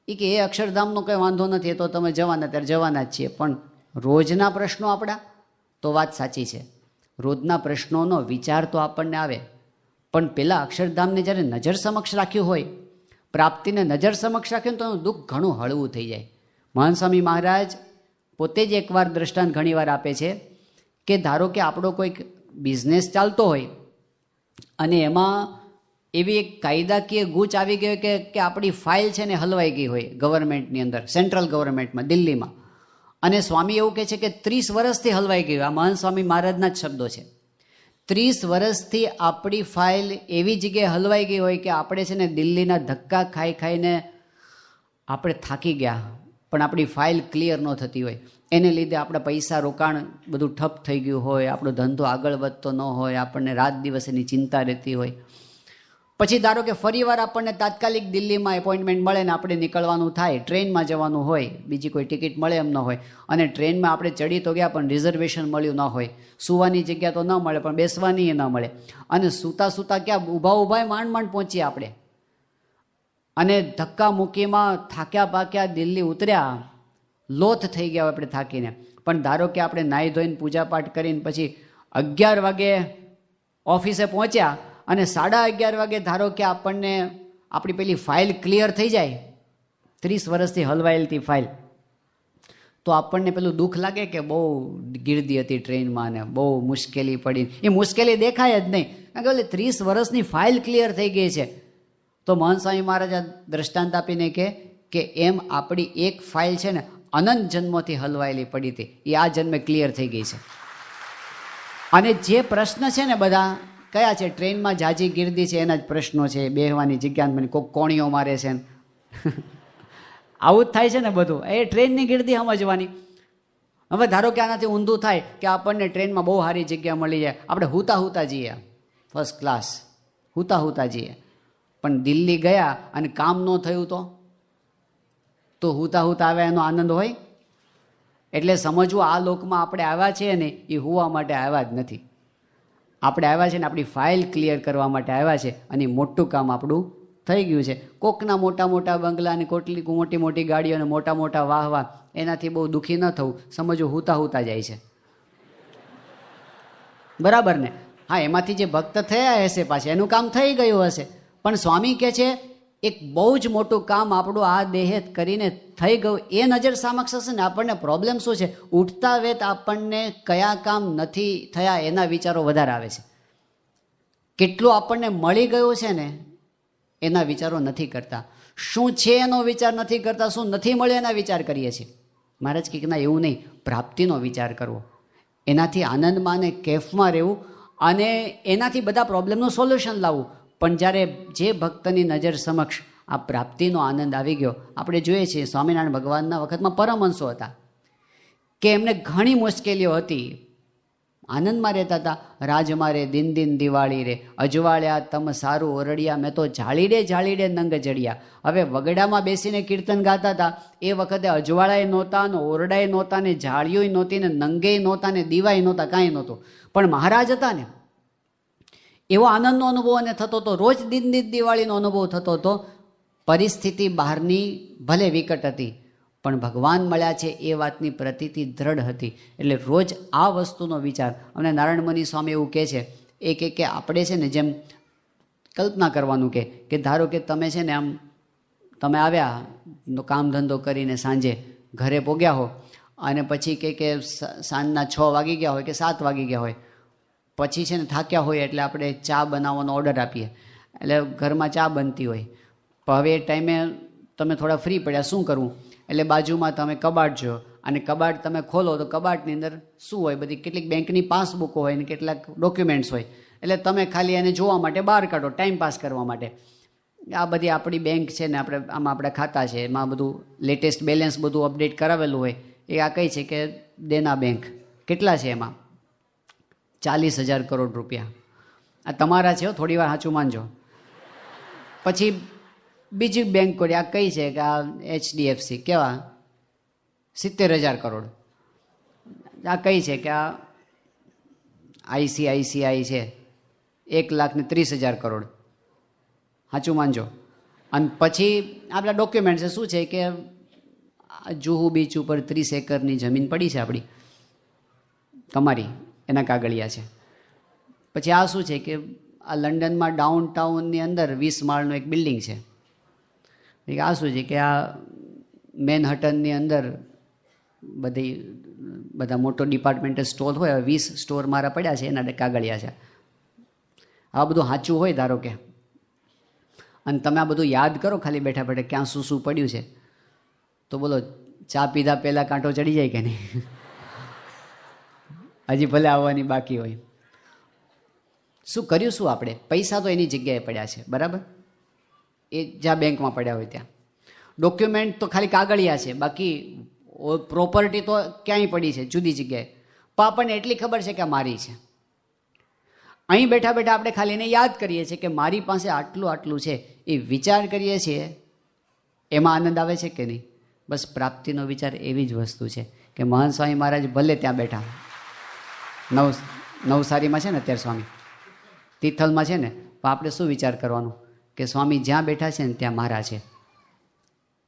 Speaker 2: એ કે એ અક્ષરધામનો કંઈ વાંધો નથી, એ તો તમે જવાના ત્યારે જવાના જ છીએ, પણ રોજના પ્રશ્નો આપણા, તો વાત સાચી છે, રોજના પ્રશ્નોનો વિચાર તો આપણને આવે, પણ પેલા અક્ષરધામને જ્યારે નજર સમક્ષ રાખ્યું હોય, પ્રાપ્તિને નજર સમક્ષ રાખ્યું તો એનું દુઃખ ઘણું હળવું થઈ જાય. મહાન સ્વામી મહારાજ પોતે જ એકવાર દ્રષ્ટાંત ઘણીવાર આપે છે કે ધારો કે આપણો કોઈક બિઝનેસ ચાલતો હોય અને એમાં એવી એક કાયદાકીય ગૂંચ આવી ગઈ કે આપણી ફાઇલ છે ને હલવાઈ ગઈ હોય ગવર્મેન્ટની અંદર, સેન્ટ્રલ ગવર્મેન્ટમાં દિલ્હીમાં, અને સ્વામી એવું કહે છે કે 30 વર્ષથી હલવાઈ ગયું. આ મહાન સ્વામી મહારાજના જ શબ્દો છે. 30 વર્ષથી આપણી ફાઇલ એવી જગ્યાએ હલવાઈ ગઈ હોય કે આપણે છે ને દિલ્હીના ધક્કા ખાઈ ખાઈને આપણે થાકી ગયા, પણ આપણી ફાઇલ ક્લિયર ન થતી હોય, એને લીધે આપણા પૈસા રોકાણ બધું ઠપ થઈ ગયું હોય, આપણો ધંધો આગળ વધતો ન હોય, આપણને રાત દિવસ એની ચિંતા રહેતી હોય. પછી ધારો કે ફરીવાર આપણને તાત્કાલિક દિલ્હીમાં એપોઇન્ટમેન્ટ મળે ને આપણે નીકળવાનું થાય, ટ્રેનમાં જવાનું હોય, બીજી કોઈ ટિકિટ મળે એમ ન હોય, અને ટ્રેનમાં આપણે ચડી તો ગયા પણ રિઝર્વેશન મળ્યું ન હોય, સૂવાની જગ્યા તો ન મળે પણ બેસવાની ન મળે, અને સૂતા સૂતા ક્યાં ઊભા માંડ માંડ પહોંચીએ આપણે, અને ધક્કા મૂકીમાં થાક્યા પાક્યા દિલ્હી ઉતર્યા, લોથ થઈ ગયા આપણે થાકીને, પણ ધારો કે આપણે નાહી ધોઈને પૂજાપાઠ કરીને પછી 11 વાગે ઓફિસે પહોંચ્યા અને 11:30 વાગે ધારો કે આપણને આપણી પેલી ફાઇલ ક્લિયર થઈ જાય, 30 વર્ષથી હલવાયેલી ફાઇલ, તો આપણને પેલું દુઃખ લાગે કે બહુ ગીર્દી હતી ટ્રેનમાં ને બહુ મુશ્કેલી પડી. એ મુશ્કેલી દેખાય જ નહીં, કારણ કે 30 વર્ષની ફાઇલ ક્લિયર થઈ ગઈ છે. તો મહાન સ્વામી મહારાજ દ્રષ્ટાંત આપીને કે એમ આપણી એક ફાઇલ છે ને અનંત જન્મોથી હલવાયેલી પડી હતી, એ આ જન્મે ક્લિયર થઈ ગઈ છે. અને જે પ્રશ્ન છે ને બધા કયા છે, ટ્રેનમાં જાજી ગીર્દી છે એના જ પ્રશ્નો છે, બેહવાની જગ્યા મને કોઈક કોણીઓ મારે છે આવું જ થાય છે ને બધું, એ ટ્રેનની ગીર્દી સમજવાની. હવે ધારો કે આનાથી ઊંધું થાય કે આપણને ટ્રેનમાં બહુ સારી જગ્યા મળી જાય, આપણે હુતા જઈએ, ફર્સ્ટ ક્લાસ હુતા જઈએ, પણ દિલ્હી ગયા અને કામ ન થયું તો હુતા આવે એનો આનંદ હોય? એટલે સમજવું, આ લોકમાં આપણે આવ્યા છીએ ને એ હુવા માટે આવ્યા જ નથી, આપણે આવ્યા છે ને આપણી ફાઇલ ક્લિયર કરવા માટે આવ્યા છે, અને મોટું કામ આપણું થઈ ગયું છે. કોકના મોટા મોટા બંગલા અને કોટલી મોટી મોટી ગાડીઓ અને મોટા મોટા વાહ એનાથી બહુ દુઃખી ન થવું, સમજવું હુતા જાય છે, બરાબર ને? હા, એમાંથી જે ભક્ત થયા હશે પાછા એનું કામ થઈ ગયું હશે, પણ સ્વામી કહે છે એક બહુ જ મોટું કામ આપણું આ દેહે કરીને થઈ ગયું, એ નજર સમક્ષ હશે ને આપણને પ્રોબ્લેમ શું છે, ઉઠતા વેત આપણને કયા કામ નથી થયા એના વિચારો વધારે આવે છે, કેટલું આપણને મળી ગયું છે ને એના વિચારો નથી કરતા, શું છે એનો વિચાર નથી કરતા, શું નથી મળ્યું એના વિચાર કરીએ છીએ. મહારાજ કે ના, એવું નહીં, પ્રાપ્તિનો વિચાર કરવો, એનાથી આનંદમાં અને કેફમાં રહેવું, અને એનાથી બધા પ્રોબ્લેમનું સોલ્યુશન લાવવું. પણ જ્યારે જે ભક્તની નજર સમક્ષ આ પ્રાપ્તિનો આનંદ આવી ગયો, આપણે જોઈએ છીએ સ્વામિનારાયણ ભગવાનના વખતમાં પરમહંસો હતા કે એમને ઘણી મુશ્કેલીઓ હતી, આનંદમાં રહેતા હતા. રાજ મારે દિન દિન દિવાળી રે, અજવાળ્યા તમ સારું ઓરડિયા, મેં તો જાળી રે નંગ જડિયા. હવે વગડામાં બેસીને કીર્તન ગાતા હતા, એ વખતે અજવાળાએ નહોતા ને ઓરડાએ નહોતા ને જાળીઓય નહોતી ને નંગેય નહોતા ને દીવાય નહોતા, કાંઈ નહોતું, પણ મહારાજ હતા ને એવો આનંદનો અનુભવ અને થતો હતો, રોજ દિન દિન દિવાળીનો અનુભવ થતો હતો. પરિસ્થિતિ બહારની ભલે વિકટ હતી પણ ભગવાન મળ્યા છે એ વાતની પ્રતીતિ દ્રઢ હતી. એટલે રોજ આ વસ્તુનો વિચાર. અને નારાયણમુનિ સ્વામી એવું કહે છે, એ કે આપણે છે ને જેમ કલ્પના કરવાનું કે ધારો કે તમે છે ને આમ તમે આવ્યા કામ ધંધો કરીને સાંજે ઘરે પોગ્યા હો, અને પછી કે સાંજના 6 વાગી ગયા હોય કે 7 વાગી ગયા હોય, પછી છે ને થાક્યા હોય એટલે આપણે ચા બનાવવાનો ઓર્ડર આપીએ, એટલે ઘરમાં ચા બનતી હોય, પણ હવે એ ટાઈમે તમે થોડા ફ્રી પડ્યા, શું કરવું? એટલે બાજુમાં તમે કબાટ જો, અને કબાટ તમે ખોલો તો કબાટની અંદર શું હોય, બધી કેટલીક બેંકની પાસબુકો હોય ને કેટલાક ડોક્યુમેન્ટ્સ હોય, એટલે તમે ખાલી એને જોવા માટે બહાર કાઢો, ટાઈમ પાસ કરવા માટે. આ બધી આપણી બેંક છે ને, આપણે આમાં આપણા ખાતા છે, એમાં બધું લેટેસ્ટ બેલેન્સ બધું અપડેટ કરાવેલું હોય. એ આ કઈ છે કે દેના બેંક કેટલા છે, એમાં 40,000 કરોડ રૂપિયા આ તમારા છે, થોડી વાર સાચું માનજો. પછી બીજી બેંક કોઈ આ કઈ છે કે આ HDFC કેવા 70,000 કરોડ, આ કઈ છે કે આ ICICI છે 1,30,000 કરોડ, સાચું માનજો. અને પછી આપણા ડોક્યુમેન્ટ્સ શું છે કે જુહુ બીચ ઉપર 30 એકરની જમીન પડી છે આપણી, તમારી, એના કાગળિયા છે. પછી આ શું છે કે આ લંડનમાં ડાઉન ટાઉનની અંદર 20 માળનું એક બિલ્ડિંગ છે. આ શું છે કે આ મેનહટનની અંદર બધા મોટો ડિપાર્ટમેન્ટલ સ્ટોર હોય, 20 સ્ટોર મારા પડ્યા છે, એના કાગળિયા છે. આ બધું સાચું હોય ધારો કે, અને તમે આ બધું યાદ કરો ખાલી બેઠા બેઠા ક્યાં શું શું પડ્યું છે, તો બોલો ચા પીધા પહેલાં કાંટો ચડી જાય કે નહીં? હજી ભલે આવવાની બાકી હોય. શું કર્યું શું આપણે? પૈસા તો એની જગ્યાએ પડ્યા છે, બરાબર, એ જ્યાં બેંકમાં પડ્યા હોય ત્યાં. ડોક્યુમેન્ટ તો ખાલી કાગળિયા છે, બાકી પ્રોપર્ટી તો ક્યાંય પડી છે, જુદી જગ્યાએ. પણ આપણને એટલી ખબર છે કે આ મારી છે. અહીં બેઠા બેઠા આપણે ખાલી એને યાદ કરીએ છીએ કે મારી પાસે આટલું આટલું છે, એ વિચાર કરીએ છીએ, એમાં આનંદ આવે છે કે નહીં? બસ પ્રાપ્તિનો વિચાર એવી જ વસ્તુ છે કે મહાન સ્વામી મહારાજ ભલે ત્યાં બેઠા, નવસારીમાં છે ને અત્યારે સ્વામી, તિથલમાં છે ને, પણ આપણે શું વિચાર કરવાનો કે સ્વામી જ્યાં બેઠા છે ને ત્યાં મારા છે.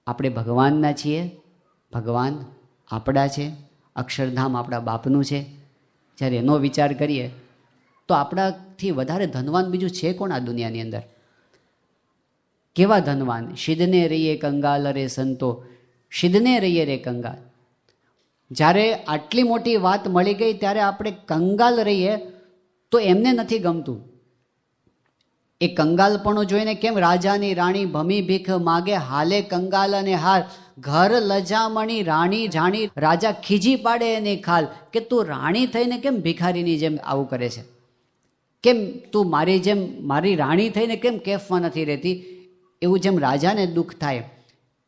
Speaker 2: આપણે ભગવાનના છીએ, ભગવાન આપણા છે, અક્ષરધામ આપણા બાપનું છે. જ્યારે એનો વિચાર કરીએ તો આપણાથી વધારે ધનવાન બીજું છે કોણ આ દુનિયાની અંદર? કેવા ધનવાન? શિદને રહીએ કંગાલ રે સંતો, શિદને રહીએ રે કંગાલ. જ્યારે આટલી મોટી વાત મળી ગઈ ત્યારે આપણે કંગાલ રહીએ તો એમને નથી ગમતું. એ કંગાલપણું જોઈને કેમ રાજાની રાણી ભમી ભીખ માગે, હાલે કંગાલ અને હાર, ઘર લજામણી રાણી જાણી, રાજા ખીજી પાડે એની ખાલ. કે તું રાણી થઈને કેમ ભિખારીની જેમ આવું કરે છે? કેમ તું મારી જેમ, મારી રાણી થઈને કેમ કેફમાં નથી રહેતી? એવું જેમ રાજાને દુઃખ થાય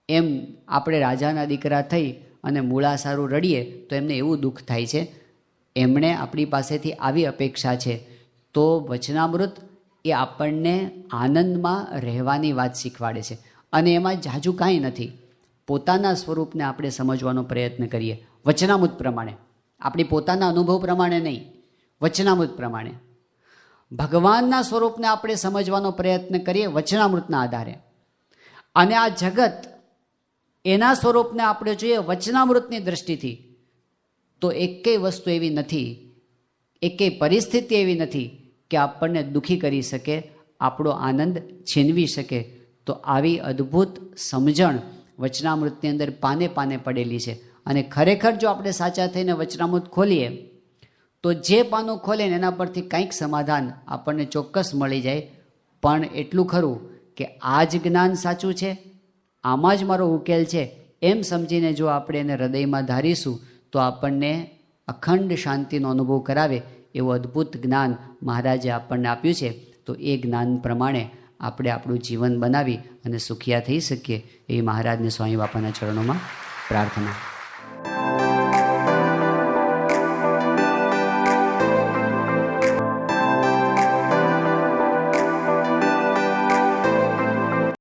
Speaker 2: એમ આપણે રાજાના દીકરા થઈ અને મૂળા સારું રડીએ તો એમને એવું દુઃખ થાય છે. એમણે આપણી પાસેથી આવી અપેક્ષા છે. તો વચનામૃત એ આપણને આનંદમાં રહેવાની વાત શીખવાડે છે. અને એમાં જાજુ કાંઈ નથી. પોતાના સ્વરૂપને આપણે સમજવાનો પ્રયત્ન કરીએ વચનામૃત પ્રમાણે, આપણી પોતાના અનુભવ પ્રમાણે નહીં, વચનામૃત પ્રમાણે. ભગવાનના સ્વરૂપને આપણે સમજવાનો પ્રયત્ન કરીએ વચનામૃતના આધારે. અને આ જગત એના સ્વરૂપને આપણે જોઈએ વચનામૃતની દૃષ્ટિથી, તો એકેય વસ્તુ એવી નથી, એકેય પરિસ્થિતિ એવી નથી કે આપણને દુઃખી કરી શકે, આપણો આનંદ છીનવી શકે. તો આવી અદ્ભુત સમજણ વચનામૃતની અંદર પાને પાને પડેલી છે. અને ખરેખર જો આપણે સાચા થઈને વચનામૃત ખોલીએ તો જે પાનું ખોલે ને એના પરથી કંઈક સમાધાન આપણને ચોક્કસ મળી જાય. પણ એટલું ખરું કે આ જ જ્ઞાન સાચું છે, આમાં જ મારો ઉકેલ છે, એમ સમજીને જો આપણે એને હૃદયમાં ધારીશું તો આપણને અખંડ શાંતિનો અનુભવ કરાવે એવું અદ્ભુત જ્ઞાન મહારાજે આપણને આપ્યું છે. તો એ જ્ઞાન પ્રમાણે આપણે આપણું જીવન બનાવી અને સુખિયા થઈ શકીએ એવી મહારાજને સ્વામી બાપાના ચરણોમાં પ્રાર્થના.